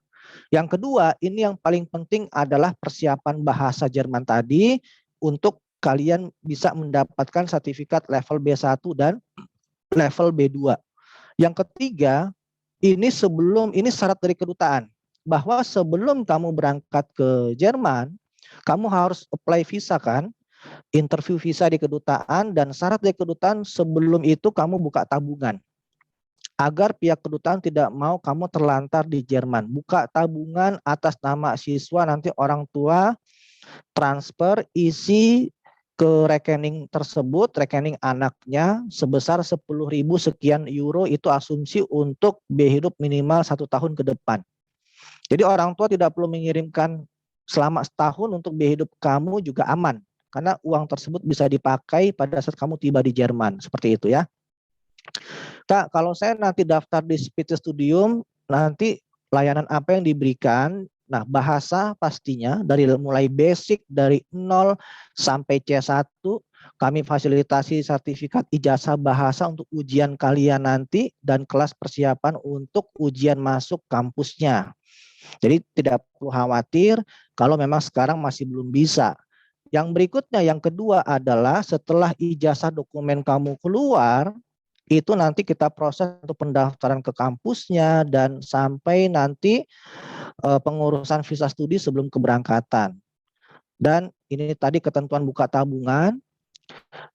Yang kedua, ini yang paling penting adalah persiapan bahasa Jerman tadi untuk kalian bisa mendapatkan sertifikat level B1 dan level B2. Yang ketiga, ini syarat dari kedutaan bahwa sebelum kamu berangkat ke Jerman, kamu harus apply visa kan, interview visa di kedutaan, dan syarat dari kedutaan sebelum itu kamu buka tabungan. Agar pihak kedutaan tidak mau kamu terlantar di Jerman. Buka tabungan atas nama siswa, nanti orang tua transfer isi ke rekening tersebut, rekening anaknya sebesar 10.000 sekian euro, itu asumsi untuk biaya hidup minimal 1 tahun ke depan. Jadi orang tua tidak perlu mengirimkan selama setahun, untuk biaya hidup kamu juga aman. Karena uang tersebut bisa dipakai pada saat kamu tiba di Jerman, seperti itu ya. Kak, kalau saya nanti daftar di Speech Studium, nanti layanan apa yang diberikan? Nah, bahasa pastinya dari mulai basic dari 0 sampai C1, kami fasilitasi sertifikat ijazah bahasa untuk ujian kalian nanti dan kelas persiapan untuk ujian masuk kampusnya. Jadi tidak perlu khawatir kalau memang sekarang masih belum bisa. Yang berikutnya, yang kedua adalah setelah ijazah dokumen kamu keluar, itu nanti kita proses untuk pendaftaran ke kampusnya dan sampai nanti pengurusan visa studi sebelum keberangkatan. Dan ini tadi ketentuan buka tabungan.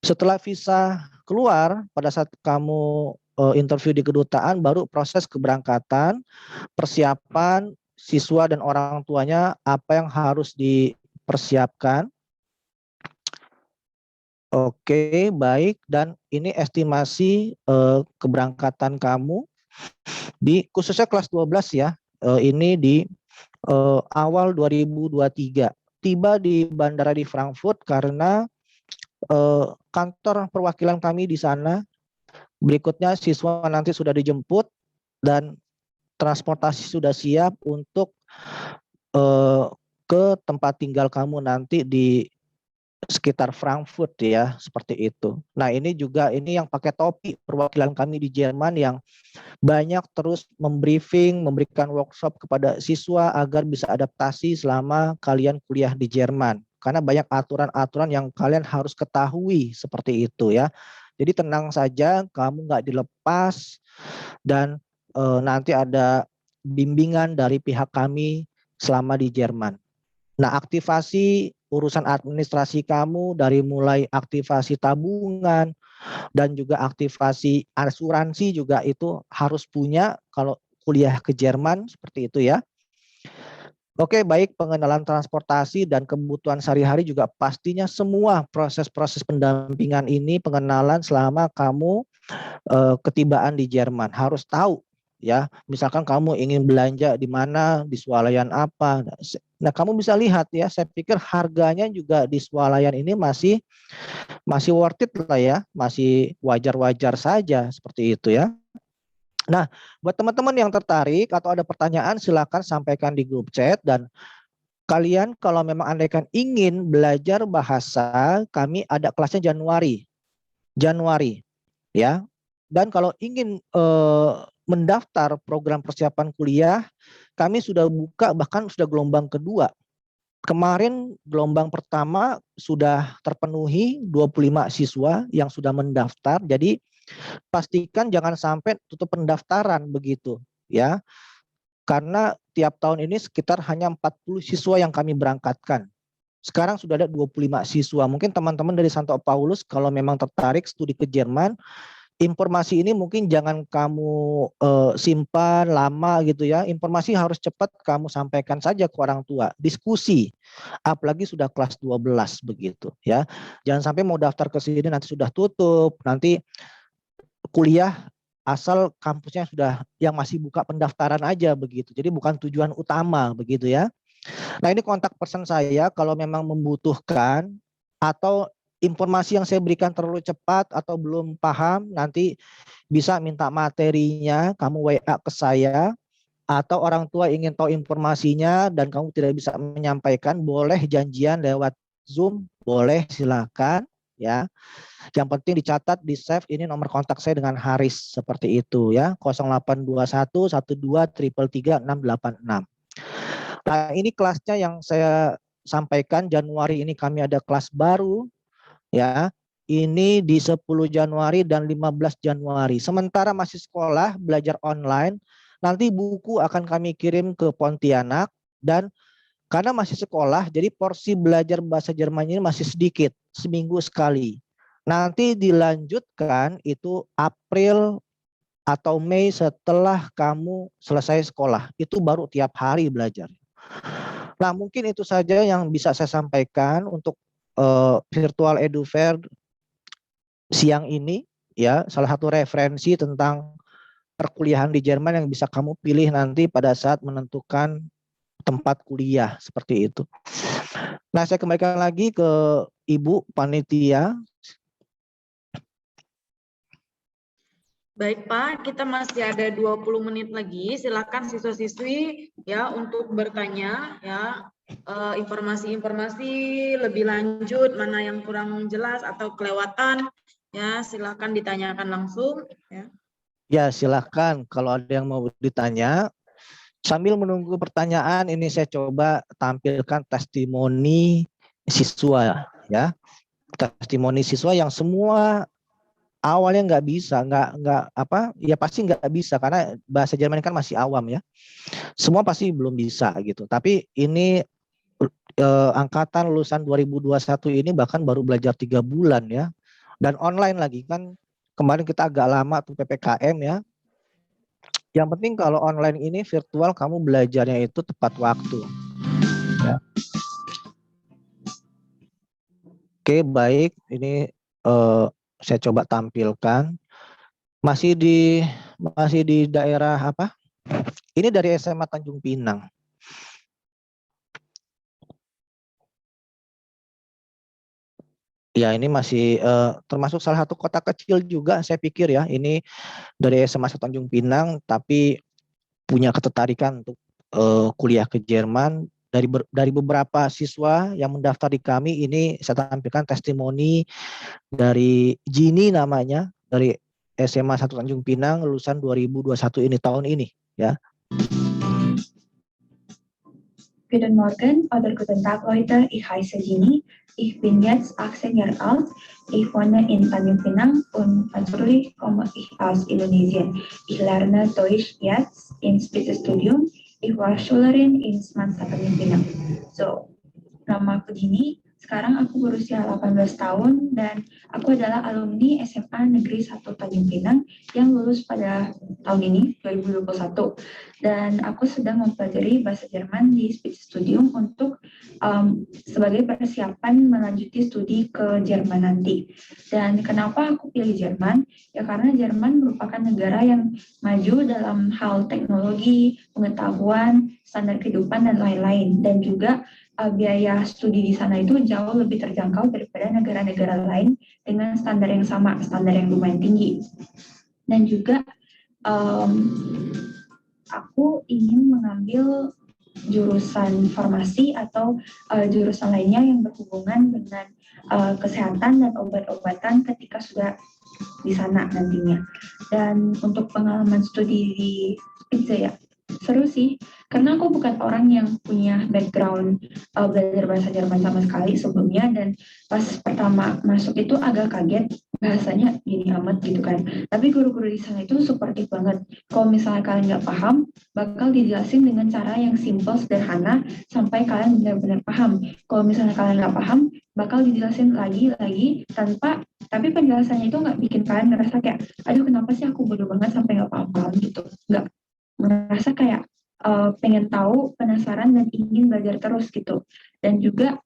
Setelah visa keluar, pada saat kamu interview di kedutaan, baru proses keberangkatan, persiapan siswa dan orang tuanya apa yang harus dipersiapkan. Oke, baik. Dan ini estimasi keberangkatan kamu di khususnya kelas 12 ya. Ini di awal 2023. Tiba di bandara di Frankfurt karena kantor perwakilan kami di sana. Berikutnya siswa nanti sudah dijemput dan transportasi sudah siap untuk ke tempat tinggal kamu nanti di sekitar Frankfurt ya, seperti itu. Nah, ini juga ini yang pakai topi perwakilan kami di Jerman yang banyak terus membriefing, memberikan workshop kepada siswa agar bisa adaptasi selama kalian kuliah di Jerman. Karena banyak aturan-aturan yang kalian harus ketahui seperti itu ya. Jadi tenang saja, kamu nggak dilepas dan nanti ada bimbingan dari pihak kami selama di Jerman. Nah, aktivasi urusan administrasi kamu dari mulai aktivasi tabungan dan juga aktivasi asuransi juga itu harus punya kalau kuliah ke Jerman seperti itu ya. Oke, baik, pengenalan transportasi dan kebutuhan sehari-hari juga pastinya semua proses-proses pendampingan ini pengenalan selama kamu ketibaan di Jerman harus tahu ya. Misalkan kamu ingin belanja di mana, di swalayan apa. Nah, kamu bisa lihat ya, saya pikir harganya juga di swalayan ini masih worth it lah ya, masih wajar-wajar saja seperti itu ya. Nah, buat teman-teman yang tertarik atau ada pertanyaan silakan sampaikan di grup chat dan kalian kalau memang andaikan ingin belajar bahasa, kami ada kelasnya Januari ya. Dan kalau ingin mendaftar program persiapan kuliah, kami sudah buka bahkan sudah gelombang kedua. Kemarin gelombang pertama sudah terpenuhi 25 siswa yang sudah mendaftar. Jadi pastikan jangan sampai tutup pendaftaran begitu ya. Karena tiap tahun ini sekitar hanya 40 siswa yang kami berangkatkan. Sekarang sudah ada 25 siswa. Mungkin teman-teman dari Santo Paulus kalau memang tertarik studi ke Jerman, informasi ini mungkin jangan kamu simpan lama gitu ya. Informasi harus cepat kamu sampaikan saja ke orang tua. Diskusi. Apalagi sudah kelas 12 begitu ya. Jangan sampai mau daftar ke sini nanti sudah tutup, nanti kuliah asal kampusnya sudah yang masih buka pendaftaran aja begitu. Jadi bukan tujuan utama begitu ya. Nah, ini kontak person saya kalau memang membutuhkan atau informasi yang saya berikan terlalu cepat atau belum paham, nanti bisa minta materinya, kamu WA ke saya, atau orang tua ingin tahu informasinya dan kamu tidak bisa menyampaikan, boleh janjian lewat Zoom, boleh silakan ya. Yang penting dicatat di save ini nomor kontak saya dengan Haris seperti itu ya, 0821 12 333 686. Nah, ini kelasnya yang saya sampaikan Januari ini kami ada kelas baru ya. Ini di 10 Januari dan 15 Januari. Sementara masih sekolah belajar online, nanti buku akan kami kirim ke Pontianak dan karena masih sekolah jadi porsi belajar bahasa Jerman ini masih sedikit, seminggu sekali. Nanti dilanjutkan itu April atau Mei setelah kamu selesai sekolah. Itu baru tiap hari belajar. Nah, mungkin itu saja yang bisa saya sampaikan untuk virtual edu fair siang ini ya, salah satu referensi tentang perkuliahan di Jerman yang bisa kamu pilih nanti pada saat menentukan tempat kuliah seperti itu. Nah, saya kembalikan lagi ke Ibu Panitia. Baik Pak, kita masih ada 20 menit lagi. Silakan siswa-siswi ya untuk bertanya ya, informasi-informasi lebih lanjut, mana yang kurang jelas atau kelewatan ya, silakan ditanyakan langsung ya. Ya, silakan kalau ada yang mau ditanya. Sambil menunggu pertanyaan, ini saya coba tampilkan testimoni siswa ya. Testimoni siswa yang semua awalnya nggak pasti nggak bisa karena bahasa Jerman kan masih awam ya. Semua pasti belum bisa gitu. Tapi ini angkatan lulusan 2021 ini bahkan baru belajar 3 bulan ya. Dan online lagi kan, kemarin kita agak lama tuh PPKM ya. Yang penting kalau online ini virtual kamu belajarnya itu tepat waktu. Ya. Oke, baik. Ini saya coba tampilkan. Masih di daerah apa? Ini dari SMA Tanjung Pinang. Ya, ini masih termasuk salah satu kota kecil juga saya pikir ya. Ini dari SMA Tanjung Pinang, tapi punya ketertarikan untuk kuliah ke Jerman. Dari beberapa siswa yang mendaftar di kami, ini saya tampilkan testimoni dari Jini namanya, dari SMA 1 Tanjung Pinang, lulusan 2021 ini, tahun ini ya. Guten Morgen oder guten Tag Leute, ich heiße Jini, ich bin jetzt 18 Jahre alt, ich wohne in Tanjung Pinang und natürlich komme ich aus Indonesien. Ich lerne Deutsch jetzt im Spitzenstudium, ich war Schülerin in Semansa Tanjung Pinang. So, nama aku Jini, sekarang aku berusia 18 tahun dan aku adalah alumni SMA Negeri 1 Tanjung Pinang yang lulus pada tahun ini, 2021. Dan aku sedang mempelajari bahasa Jerman di Spitzenstudium untuk sebagai persiapan melanjuti studi ke Jerman nanti. Dan kenapa aku pilih Jerman? Ya karena Jerman merupakan negara yang maju dalam hal teknologi, pengetahuan, standar kehidupan, dan lain-lain. Dan juga biaya studi di sana itu jauh lebih terjangkau daripada negara-negara lain dengan standar yang sama, standar yang lumayan tinggi. Dan juga aku ingin mengambil jurusan farmasi atau jurusan lainnya yang berhubungan dengan kesehatan dan obat-obatan ketika sudah di sana nantinya. Dan untuk pengalaman studi di Spitze ya, seru sih, karena aku bukan orang yang punya background belajar bahasa Jerman sama sekali sebelumnya, dan pas pertama masuk itu agak kaget, bahasanya gini amat gitu kan. Tapi guru-guru di sana itu suportif banget. Kalau misalnya kalian nggak paham, bakal dijelasin dengan cara yang simple, sederhana, sampai kalian benar-benar paham. Kalau misalnya kalian nggak paham, bakal dijelasin lagi tapi penjelasannya itu nggak bikin kalian ngerasa kayak, aduh kenapa sih aku bodoh banget sampai nggak paham gitu. Nggak, merasa kayak pengen tahu, penasaran, dan ingin belajar terus gitu. Dan juga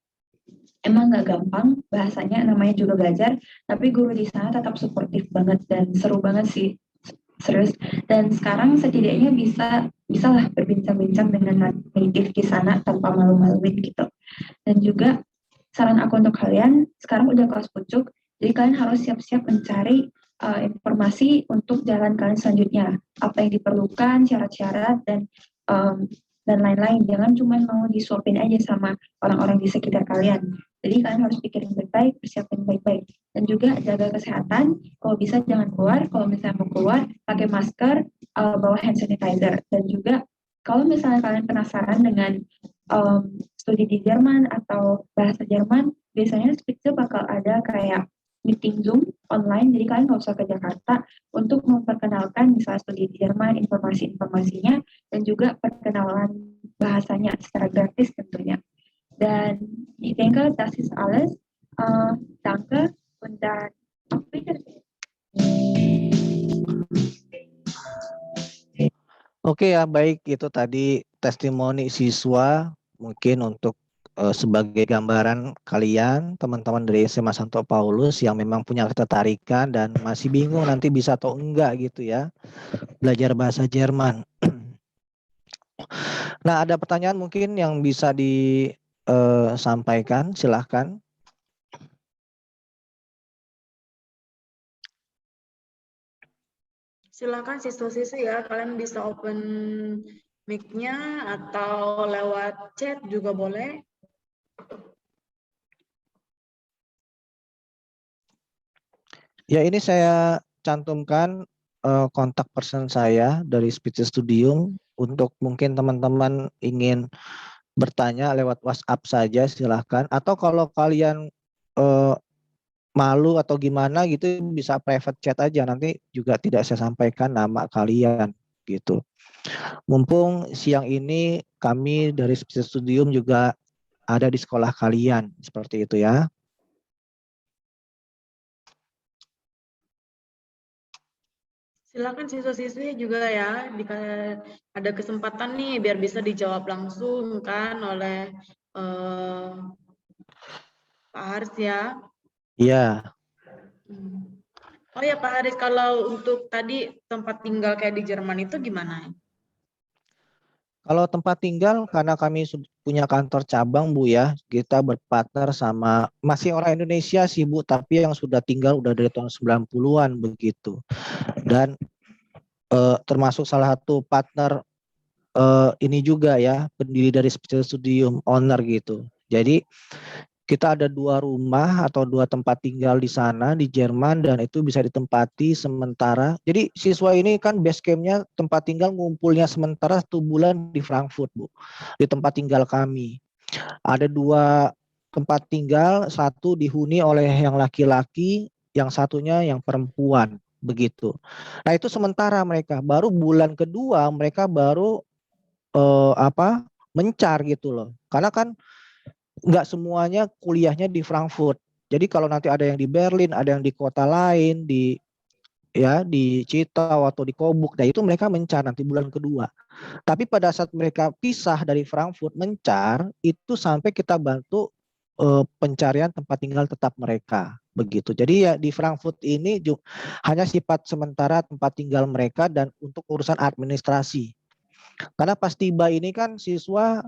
emang nggak gampang bahasanya, namanya juga belajar, tapi guru di sana tetap suportif banget dan seru banget sih, serius. Dan sekarang setidaknya bisa lah berbincang-bincang dengan native di sana tanpa malu-maluin gitu. Dan juga saran aku untuk kalian, sekarang udah kelas pucuk, jadi kalian harus siap-siap mencari informasi untuk jalan kalian selanjutnya. Apa yang diperlukan, syarat-syarat, dan lain-lain. Jangan cuma mau disuapin aja sama orang-orang di sekitar kalian. Jadi kalian harus pikirin baik-baik, persiapin baik-baik. Dan juga jaga kesehatan, kalau bisa jangan keluar, kalau misalnya mau keluar, pakai masker, bawa hand sanitizer. Dan juga kalau misalnya kalian penasaran dengan studi di Jerman atau bahasa Jerman, biasanya Spitze bakal ada kayak meeting Zoom online, jadi kalian nggak usah ke Jakarta untuk memperkenalkan misalnya studi di Jerman, informasi-informasinya, dan juga perkenalan bahasanya secara gratis tentunya. Dan ich denke, das ist alles. Danke und dann auf Wiedersehen. Oke ya, baik, itu tadi testimoni siswa mungkin untuk sebagai gambaran kalian teman-teman dari SMA Santo Paulus yang memang punya ketertarikan dan masih bingung nanti bisa atau enggak gitu ya belajar bahasa Jerman. Nah, ada pertanyaan mungkin yang bisa disampaikan, silahkan. Silakan siswa-siswi ya, kalian bisa open mic-nya atau lewat chat juga boleh. Ya, ini saya cantumkan kontak person saya dari Speech Studium. Untuk mungkin teman-teman ingin bertanya lewat WhatsApp saja silahkan. Atau kalau kalian malu atau gimana gitu bisa private chat aja, nanti juga tidak saya sampaikan nama kalian gitu. Mumpung siang ini kami dari Speech Studium juga ada di sekolah kalian, seperti itu ya. Silakan siswa-siswi juga ya, jika ada kesempatan nih biar bisa dijawab langsung kan oleh Pak Haris ya. Iya. Oh ya Pak Haris, kalau untuk tadi tempat tinggal kayak di Jerman itu gimana? Kalau tempat tinggal, karena kami punya kantor cabang Bu ya, kita berpartner sama, masih orang Indonesia sih Bu, tapi yang sudah tinggal udah dari tahun 90-an begitu. Dan termasuk salah satu partner ini juga ya, pendiri dari Special Studium, owner gitu. Jadi kita ada 2 rumah atau 2 tempat tinggal di sana di Jerman, dan itu bisa ditempati sementara. Jadi siswa ini kan base camp-nya tempat tinggal ngumpulnya sementara 1 bulan di Frankfurt Bu, di tempat tinggal kami. Ada 2 tempat tinggal, 1 dihuni oleh yang laki-laki, yang satunya yang perempuan begitu. Nah itu sementara mereka, baru bulan kedua mereka baru mencar gitu loh. Karena kan nggak semuanya kuliahnya di Frankfurt. Jadi kalau nanti ada yang di Berlin, ada yang di kota lain, di Cittau atau di Coburg, nah itu mereka mencar nanti bulan kedua. Tapi pada saat mereka pisah dari Frankfurt mencar, itu sampai kita bantu pencarian tempat tinggal tetap mereka begitu. Jadi ya di Frankfurt ini hanya sifat sementara tempat tinggal mereka dan untuk urusan administrasi. Karena pas tiba ini kan siswa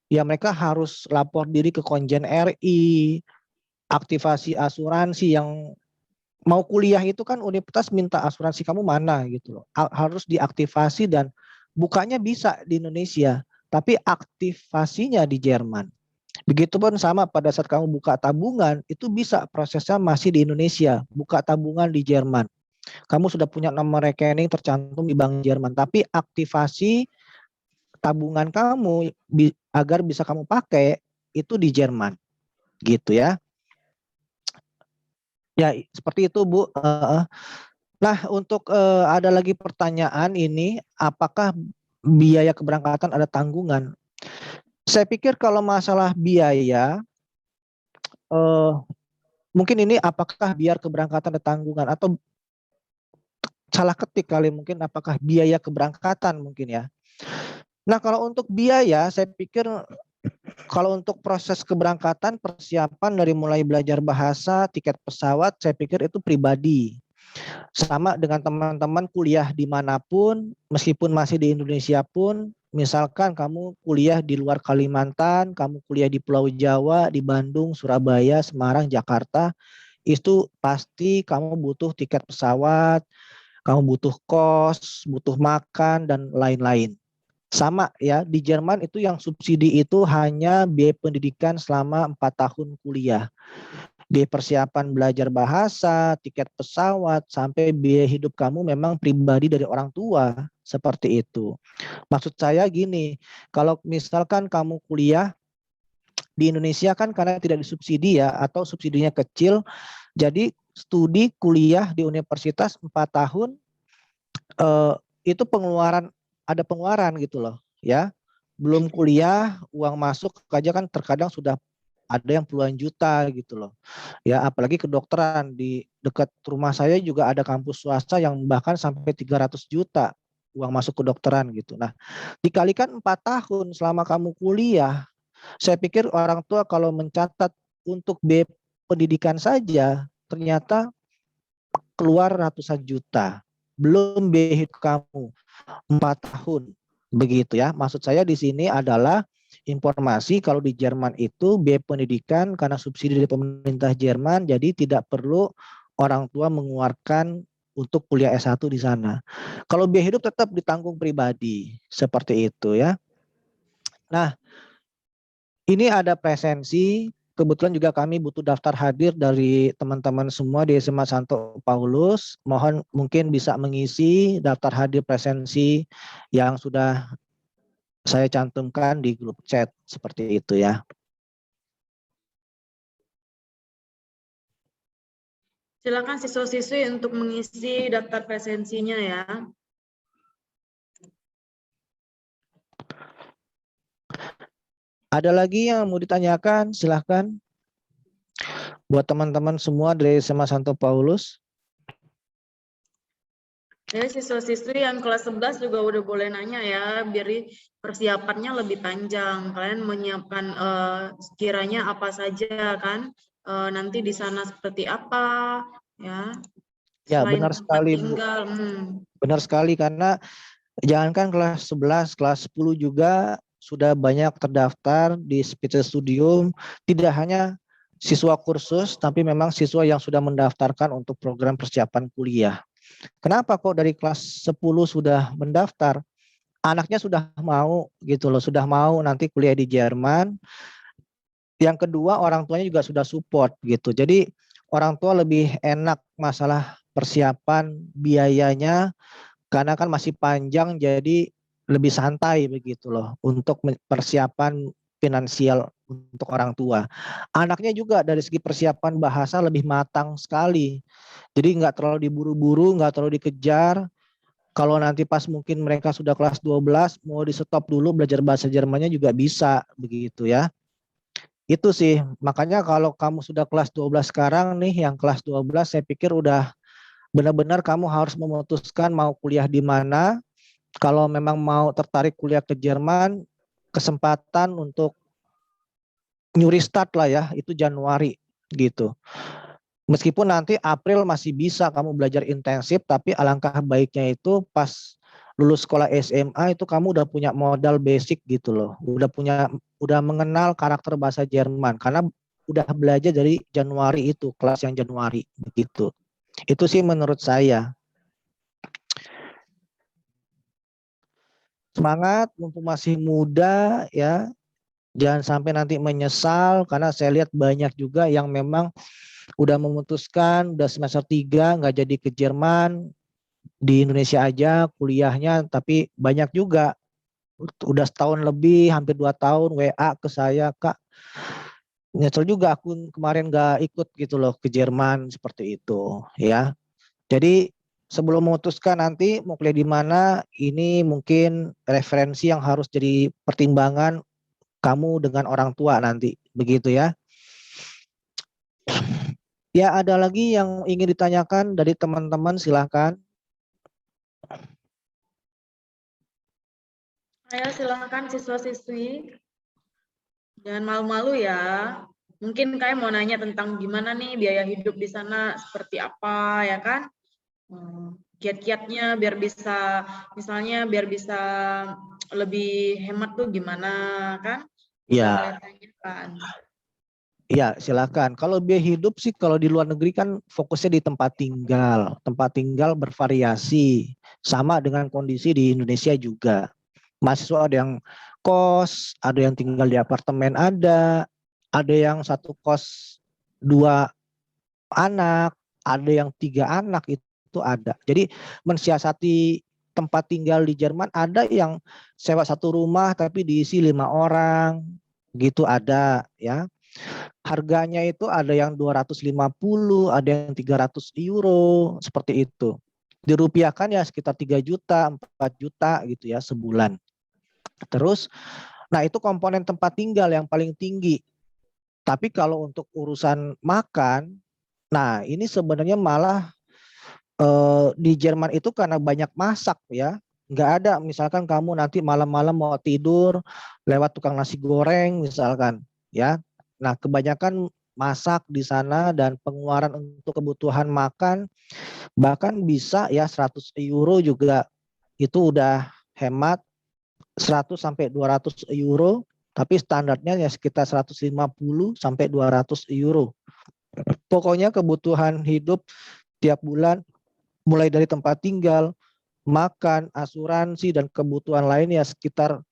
ya mereka harus lapor diri ke Konjen RI, aktivasi asuransi. Yang mau kuliah itu kan universitas minta asuransi kamu mana gitu loh. Harus diaktifasi dan bukanya bisa di Indonesia, tapi aktivasinya di Jerman. Begitupun sama pada saat kamu buka tabungan, itu bisa prosesnya masih di Indonesia, buka tabungan di Jerman. Kamu sudah punya nomor rekening tercantum di Bank Jerman, tapi aktivasi tabungan kamu agar bisa kamu pakai itu di Jerman gitu ya. Ya seperti itu Bu. Nah untuk ada lagi pertanyaan ini, apakah biaya keberangkatan ada tanggungan? Saya pikir kalau masalah biaya mungkin ini apakah biar keberangkatan ada tanggungan, atau salah ketik kali mungkin, apakah biaya keberangkatan mungkin ya. Nah kalau untuk biaya saya pikir kalau untuk proses keberangkatan, persiapan dari mulai belajar bahasa, tiket pesawat, saya pikir itu pribadi. Sama dengan teman-teman kuliah dimanapun, meskipun masih di Indonesia pun, misalkan kamu kuliah di luar Kalimantan, kamu kuliah di Pulau Jawa, di Bandung, Surabaya, Semarang, Jakarta, itu pasti kamu butuh tiket pesawat, kamu butuh kos, butuh makan, dan lain-lain. Sama ya, di Jerman itu yang subsidi itu hanya biaya pendidikan selama 4 tahun kuliah. Biaya persiapan belajar bahasa, tiket pesawat, sampai biaya hidup kamu memang pribadi dari orang tua, seperti itu. Maksud saya gini, kalau misalkan kamu kuliah di Indonesia kan karena tidak disubsidi ya, atau subsidinya kecil, jadi studi kuliah di universitas 4 tahun itu ada pengeluaran gitu loh ya. Belum kuliah, uang masuk aja kan terkadang sudah ada yang puluhan juta gitu loh. Ya, apalagi kedokteran, di dekat rumah saya juga ada kampus swasta yang bahkan sampai 300 juta uang masuk kedokteran gitu. Nah, dikalikan 4 tahun selama kamu kuliah, saya pikir orang tua kalau mencatat untuk biaya pendidikan saja ternyata keluar ratusan juta. Belum biaya hidup kamu 4 tahun. Begitu ya. Maksud saya di sini adalah informasi kalau di Jerman itu biaya pendidikan karena subsidi dari pemerintah Jerman, jadi tidak perlu orang tua mengeluarkan untuk kuliah S1 di sana. Kalau biaya hidup tetap ditanggung pribadi, seperti itu ya. Nah, ini ada presensi, kebetulan juga kami butuh daftar hadir dari teman-teman semua di SMA Santo Paulus. Mohon mungkin bisa mengisi daftar hadir presensi yang sudah saya cantumkan di grup chat, seperti itu ya. Silakan siswa-siswi untuk mengisi daftar presensinya ya. Ada lagi yang mau ditanyakan? Silahkan. Buat teman-teman semua dari SMA Santo Paulus. Ya, siswa-siswi yang kelas 11 juga udah boleh nanya ya, biar persiapannya lebih panjang. Kalian menyiapkan sekiranya apa saja kan, nanti di sana seperti apa ya. Ya, Selain benar tempat sekali, Bu. tinggal. Benar sekali, karena jangankan kelas 11, kelas 10 juga sudah banyak terdaftar di Speech Studium. Tidak hanya siswa kursus, tapi memang siswa yang sudah mendaftarkan untuk program persiapan kuliah. Kenapa kok dari kelas 10 sudah mendaftar? Anaknya sudah mau gitu loh, sudah mau nanti kuliah di Jerman. Yang kedua, orang tuanya juga sudah support gitu. Jadi orang tua lebih enak masalah persiapan biayanya, karena kan masih panjang, jadi lebih santai begitu loh untuk persiapan finansial untuk orang tua. Anaknya juga dari segi persiapan bahasa lebih matang sekali. Jadi nggak terlalu diburu-buru, nggak terlalu dikejar. Kalau nanti pas mungkin mereka sudah kelas 12, mau di stop dulu belajar bahasa Jermannya juga bisa begitu ya. Itu sih, makanya kalau kamu sudah kelas 12 sekarang nih, yang kelas 12 saya pikir udah benar-benar kamu harus memutuskan mau kuliah di mana. Kalau memang mau tertarik kuliah ke Jerman, kesempatan untuk new restart lah ya, itu Januari gitu. Meskipun nanti April masih bisa kamu belajar intensif, tapi alangkah baiknya itu pas lulus sekolah SMA itu kamu udah punya modal basic gitu loh. Udah mengenal karakter bahasa Jerman karena udah belajar dari Januari itu, kelas yang Januari begitu. Itu sih menurut saya. Semangat, mumpung masih muda ya. Jangan sampai nanti menyesal, karena saya lihat banyak juga yang memang udah memutuskan, udah semester 3 nggak jadi ke Jerman, di Indonesia aja kuliahnya, tapi banyak juga udah setahun lebih, hampir 2 tahun WA ke saya, Kak, nyesel juga aku kemarin nggak ikut gitu loh ke Jerman, seperti itu ya. Jadi sebelum memutuskan nanti mau kuliah di mana, ini mungkin referensi yang harus jadi pertimbangan kamu dengan orang tua nanti, begitu ya. Ya, ada lagi yang ingin ditanyakan dari teman-teman, silahkan. Ayo silakan siswa-siswi. Jangan malu-malu ya. Mungkin kayak mau nanya tentang gimana nih biaya hidup di sana seperti apa ya kan? Kiat-kiatnya biar bisa, misalnya biar bisa lebih hemat tuh gimana kan? Bisa Ya, tanyakan. ya silakan. Kalau biaya hidup sih kalau di luar negeri kan fokusnya di tempat tinggal. Tempat tinggal bervariasi, sama dengan kondisi di Indonesia juga. Mahasiswa ada yang kos, ada yang tinggal di apartemen, ada yang satu kos 2 anak, ada yang 3 anak, itu ada. Jadi mensiasati tempat tinggal di Jerman, ada yang sewa satu rumah tapi diisi 5 orang, gitu ada ya. Harganya itu ada yang 250, ada yang 300 euro, seperti itu. Dirupiahkan ya sekitar 3 juta, 4 juta gitu ya sebulan. Terus, nah itu komponen tempat tinggal yang paling tinggi. Tapi kalau untuk urusan makan, nah ini sebenarnya malah di Jerman itu karena banyak masak ya. Nggak ada misalkan kamu nanti malam-malam mau tidur lewat tukang nasi goreng misalkan ya. Nah kebanyakan masak di sana, dan pengeluaran untuk kebutuhan makan bahkan bisa ya 100 euro juga itu udah hemat, 100 sampai 200 euro, tapi standarnya ya sekitar 150 sampai 200 euro. Pokoknya kebutuhan hidup tiap bulan mulai dari tempat tinggal, makan, asuransi, dan kebutuhan lainnya sekitar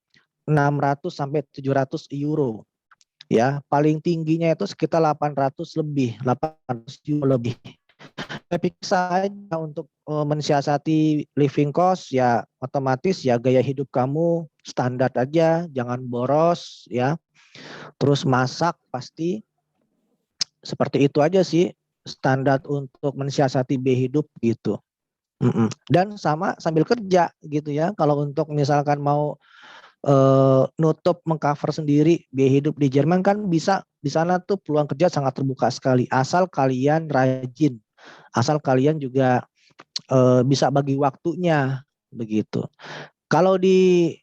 600 sampai 700 euro. Ya, paling tingginya itu sekitar 800 lebih, 800 euro lebih. Tapi saja untuk mensiasati living cost ya otomatis ya gaya hidup kamu standar aja, jangan boros ya. Terus masak pasti seperti itu aja sih standar untuk mensiasati biaya hidup gitu. Dan sama sambil kerja gitu ya. Kalau untuk misalkan mau nutup mengcover sendiri biaya hidup di Jerman kan bisa, di sana tuh peluang kerja sangat terbuka sekali asal kalian rajin, asal kalian juga bisa bagi waktunya begitu. Kalau di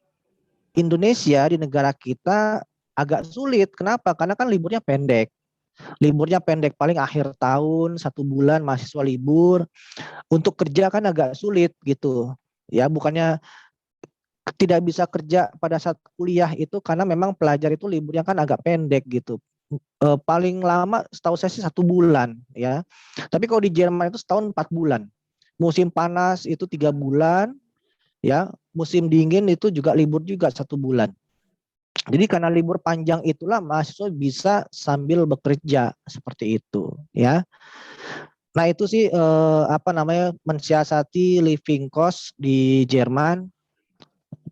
Indonesia, di negara kita agak sulit. Kenapa? Karena kan liburnya pendek. Liburnya pendek, paling akhir tahun, 1 bulan mahasiswa libur. Untuk kerja kan agak sulit gitu. Ya, bukannya tidak bisa kerja pada saat kuliah itu karena memang pelajar itu liburnya kan agak pendek gitu. Paling lama setahu saya sih 1 bulan ya. Tapi kalau di Jerman itu setahun 4 bulan. Musim panas itu 3 bulan ya. Musim dingin itu juga libur juga 1 bulan. Jadi karena libur panjang itulah mahasiswa bisa sambil bekerja seperti itu ya. Nah itu sih mensiasati living cost di Jerman.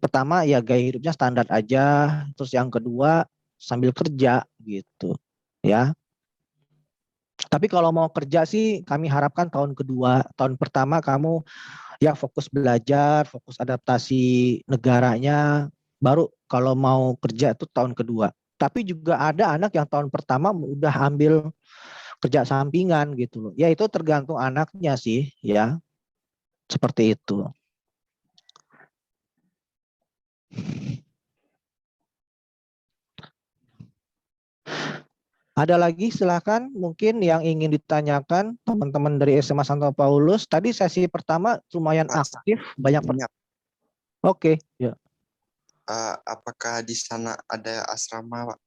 Pertama ya gaya hidupnya standar aja, terus yang kedua sambil kerja gitu ya. Tapi kalau mau kerja sih kami harapkan tahun kedua, tahun pertama kamu ya fokus belajar, fokus adaptasi negaranya, baru kalau mau kerja itu tahun kedua. Tapi juga ada anak yang tahun pertama udah ambil kerja sampingan gitu loh. Ya itu tergantung anaknya sih ya. Seperti itu. Ada lagi silakan mungkin yang ingin ditanyakan teman-teman dari SMA Santo Paulus. Tadi sesi pertama lumayan aktif, banyak Oke, ya. Apakah di sana ada asrama, Pak?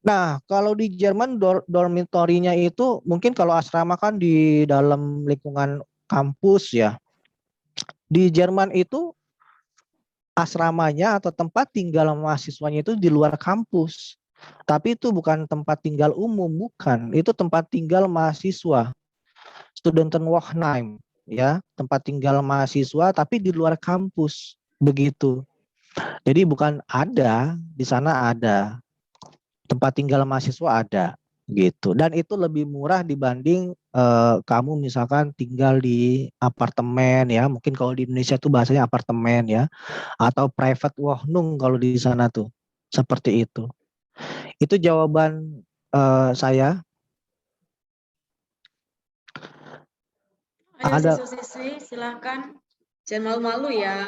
Nah, kalau di Jerman dormitorinya itu mungkin kalau asrama kan di dalam lingkungan kampus ya. Di Jerman itu asramanya atau tempat tinggal mahasiswanya itu di luar kampus. Tapi itu bukan tempat tinggal umum, bukan. Itu tempat tinggal mahasiswa. Studentenwohnheim, ya, tempat tinggal mahasiswa tapi di luar kampus. Begitu. Jadi bukan ada, di sana ada. Tempat tinggal mahasiswa ada gitu. Dan itu lebih murah dibanding kamu misalkan tinggal di apartemen ya. Mungkin kalau di Indonesia tuh bahasanya apartemen ya, atau private Wohnung kalau di sana tuh. Seperti itu. Itu jawaban saya. Ayo siswa-siswi silahkan, jangan malu-malu ya.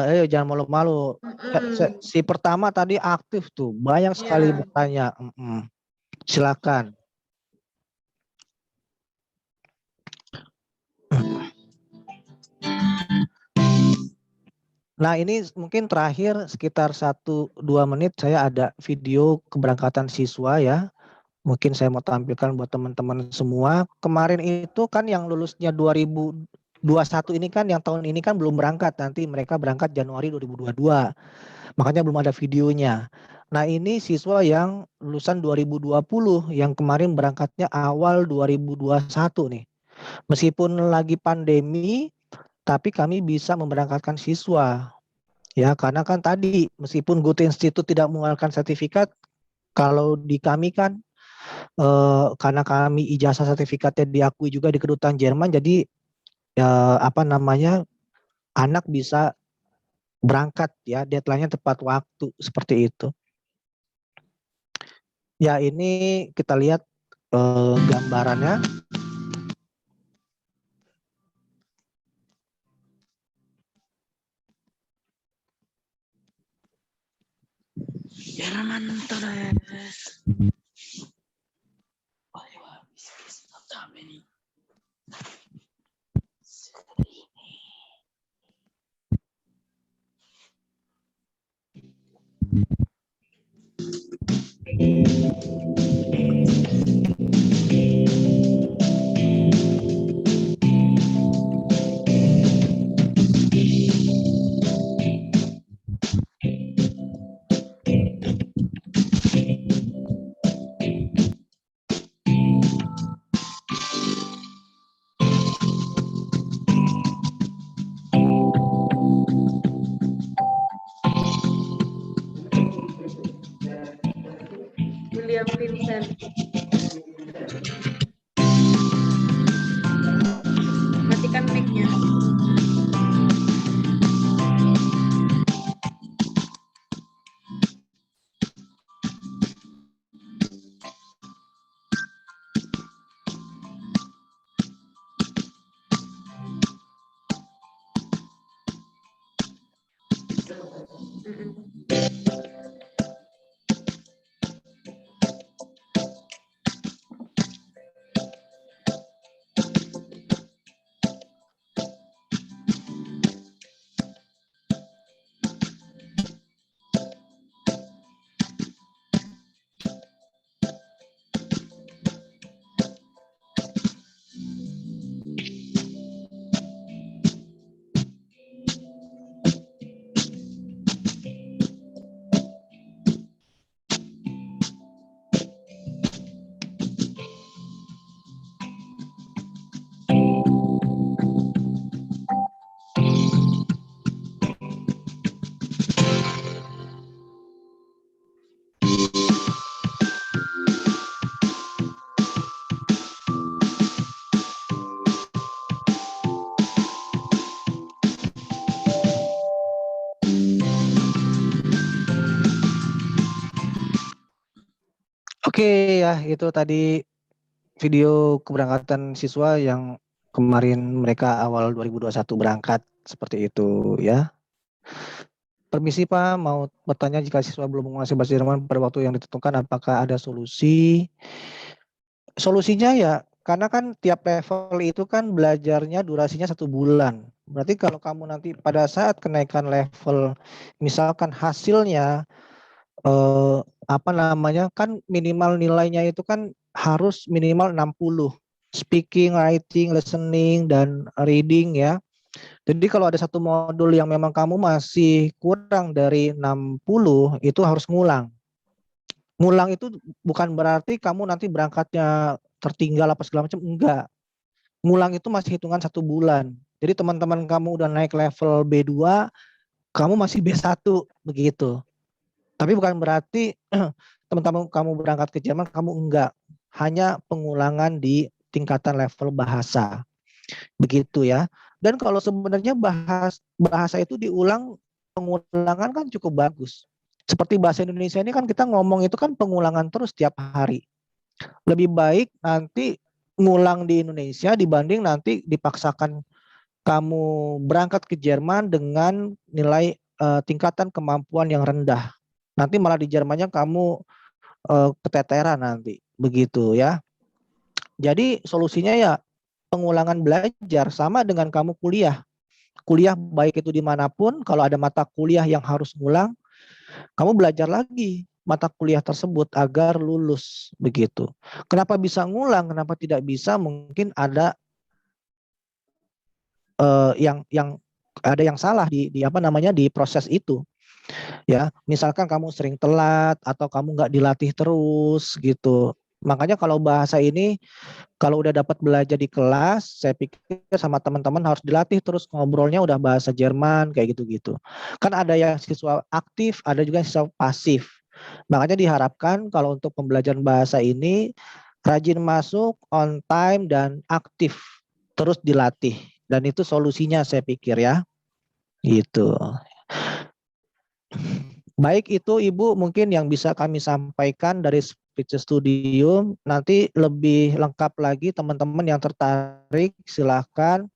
Ayo jangan malu-malu. Si pertama tadi aktif tuh, banyak sekali bertanya. Silakan. Nah ini mungkin terakhir sekitar 1-2 menit saya ada video keberangkatan siswa ya. Mungkin saya mau tampilkan buat teman-teman semua. Kemarin itu kan yang lulusnya 2021 ini kan yang tahun ini kan belum berangkat. Nanti mereka berangkat Januari 2022. Makanya belum ada videonya. Nah ini siswa yang lulusan 2020 yang kemarin berangkatnya awal 2021 nih. Meskipun lagi pandemi tapi kami bisa memberangkatkan siswa. Ya karena kan tadi meskipun Goethe Institute tidak mengeluarkan sertifikat, kalau di kami kan karena kami ijazah sertifikatnya diakui juga di kedutaan Jerman, jadi anak bisa berangkat ya, deadline-nya tepat waktu seperti itu. Ya ini kita lihat gambarannya. Jerman terus. Sen. Matikan mic-nya. Oke ya, itu tadi video keberangkatan siswa yang kemarin mereka awal 2021 berangkat seperti itu ya. Permisi Pak, mau bertanya jika siswa belum menguasai bahasa Jerman pada waktu yang ditentukan, apakah ada solusi? Solusinya ya, karena kan tiap level itu kan belajarnya durasinya 1 bulan. Berarti kalau kamu nanti pada saat kenaikan level, misalkan hasilnya apa namanya kan minimal nilainya itu kan harus minimal 60. Speaking, writing, listening, dan reading ya. Jadi kalau ada satu modul yang memang kamu masih kurang dari 60, itu harus ngulang. Ngulang itu bukan berarti kamu nanti berangkatnya tertinggal apa segala macam, enggak. Ngulang itu masih hitungan 1 bulan. Jadi teman-teman kamu udah naik level B2, kamu masih B1 begitu. Tapi bukan berarti teman-teman kamu berangkat ke Jerman kamu enggak. Hanya pengulangan di tingkatan level bahasa. Begitu ya. Dan kalau sebenarnya bahasa itu diulang, pengulangan kan cukup bagus. Seperti bahasa Indonesia ini kan kita ngomong itu kan pengulangan terus tiap hari. Lebih baik nanti ngulang di Indonesia dibanding nanti dipaksakan kamu berangkat ke Jerman dengan nilai tingkatan kemampuan yang rendah. Nanti malah di Jermannya kamu keteteran nanti. Begitu ya. Jadi solusinya ya pengulangan belajar sama dengan kamu kuliah. Kuliah baik itu dimanapun, kalau ada mata kuliah yang harus ngulang, kamu belajar lagi mata kuliah tersebut agar lulus begitu. Kenapa bisa ngulang? Kenapa tidak bisa? Mungkin ada yang ada yang salah di apa namanya di proses itu. Ya, misalkan kamu sering telat atau kamu nggak dilatih terus gitu. Makanya kalau bahasa ini kalau udah dapat belajar di kelas, saya pikir sama teman-teman harus dilatih terus ngobrolnya udah bahasa Jerman kayak gitu-gitu. Kan ada yang siswa aktif, ada juga siswa pasif. Makanya diharapkan kalau untuk pembelajaran bahasa ini rajin masuk, on time dan aktif, terus dilatih. Dan itu solusinya saya pikir ya. Gitu. Baik itu Ibu mungkin yang bisa kami sampaikan dari Speech Studio. Nanti lebih lengkap lagi teman-teman yang tertarik silahkan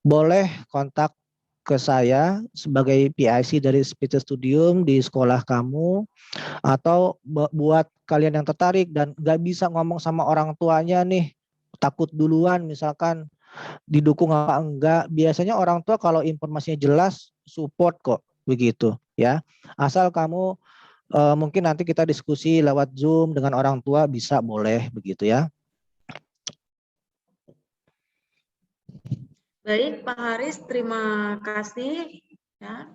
boleh kontak ke saya sebagai PIC dari Speech Studio di sekolah kamu, atau buat kalian yang tertarik dan nggak bisa ngomong sama orang tuanya nih, takut duluan misalkan didukung apa enggak, biasanya orang tua kalau informasinya jelas support kok begitu ya. Asal kamu mungkin nanti kita diskusi lewat Zoom dengan orang tua bisa boleh begitu ya. Baik, Pak Haris, terima kasih ya.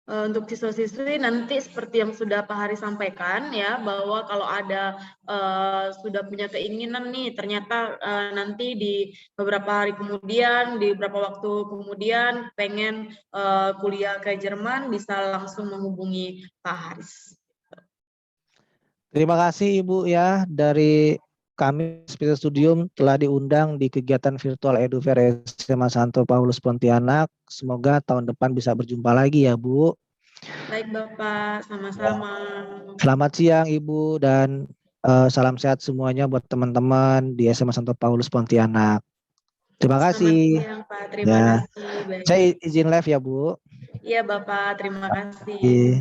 Untuk siswa-siswi nanti seperti yang sudah Pak Haris sampaikan ya, bahwa kalau ada sudah punya keinginan nih ternyata nanti di beberapa hari kemudian, di beberapa waktu kemudian pengen kuliah ke Jerman, bisa langsung menghubungi Pak Haris. Terima kasih Ibu ya, dari kami Spirit Studium telah diundang di kegiatan virtual EduFair SMA Santo Paulus Pontianak. Semoga tahun depan bisa berjumpa lagi ya Bu. Baik Bapak, sama-sama. Selamat siang Ibu dan salam sehat semuanya buat teman-teman di SMA Santo Paulus Pontianak. Terima Selamat kasih. siang Pak, terima Ya, kasih. Baik. saya izin live ya Bu. Iya Bapak, terima kasih. Iya.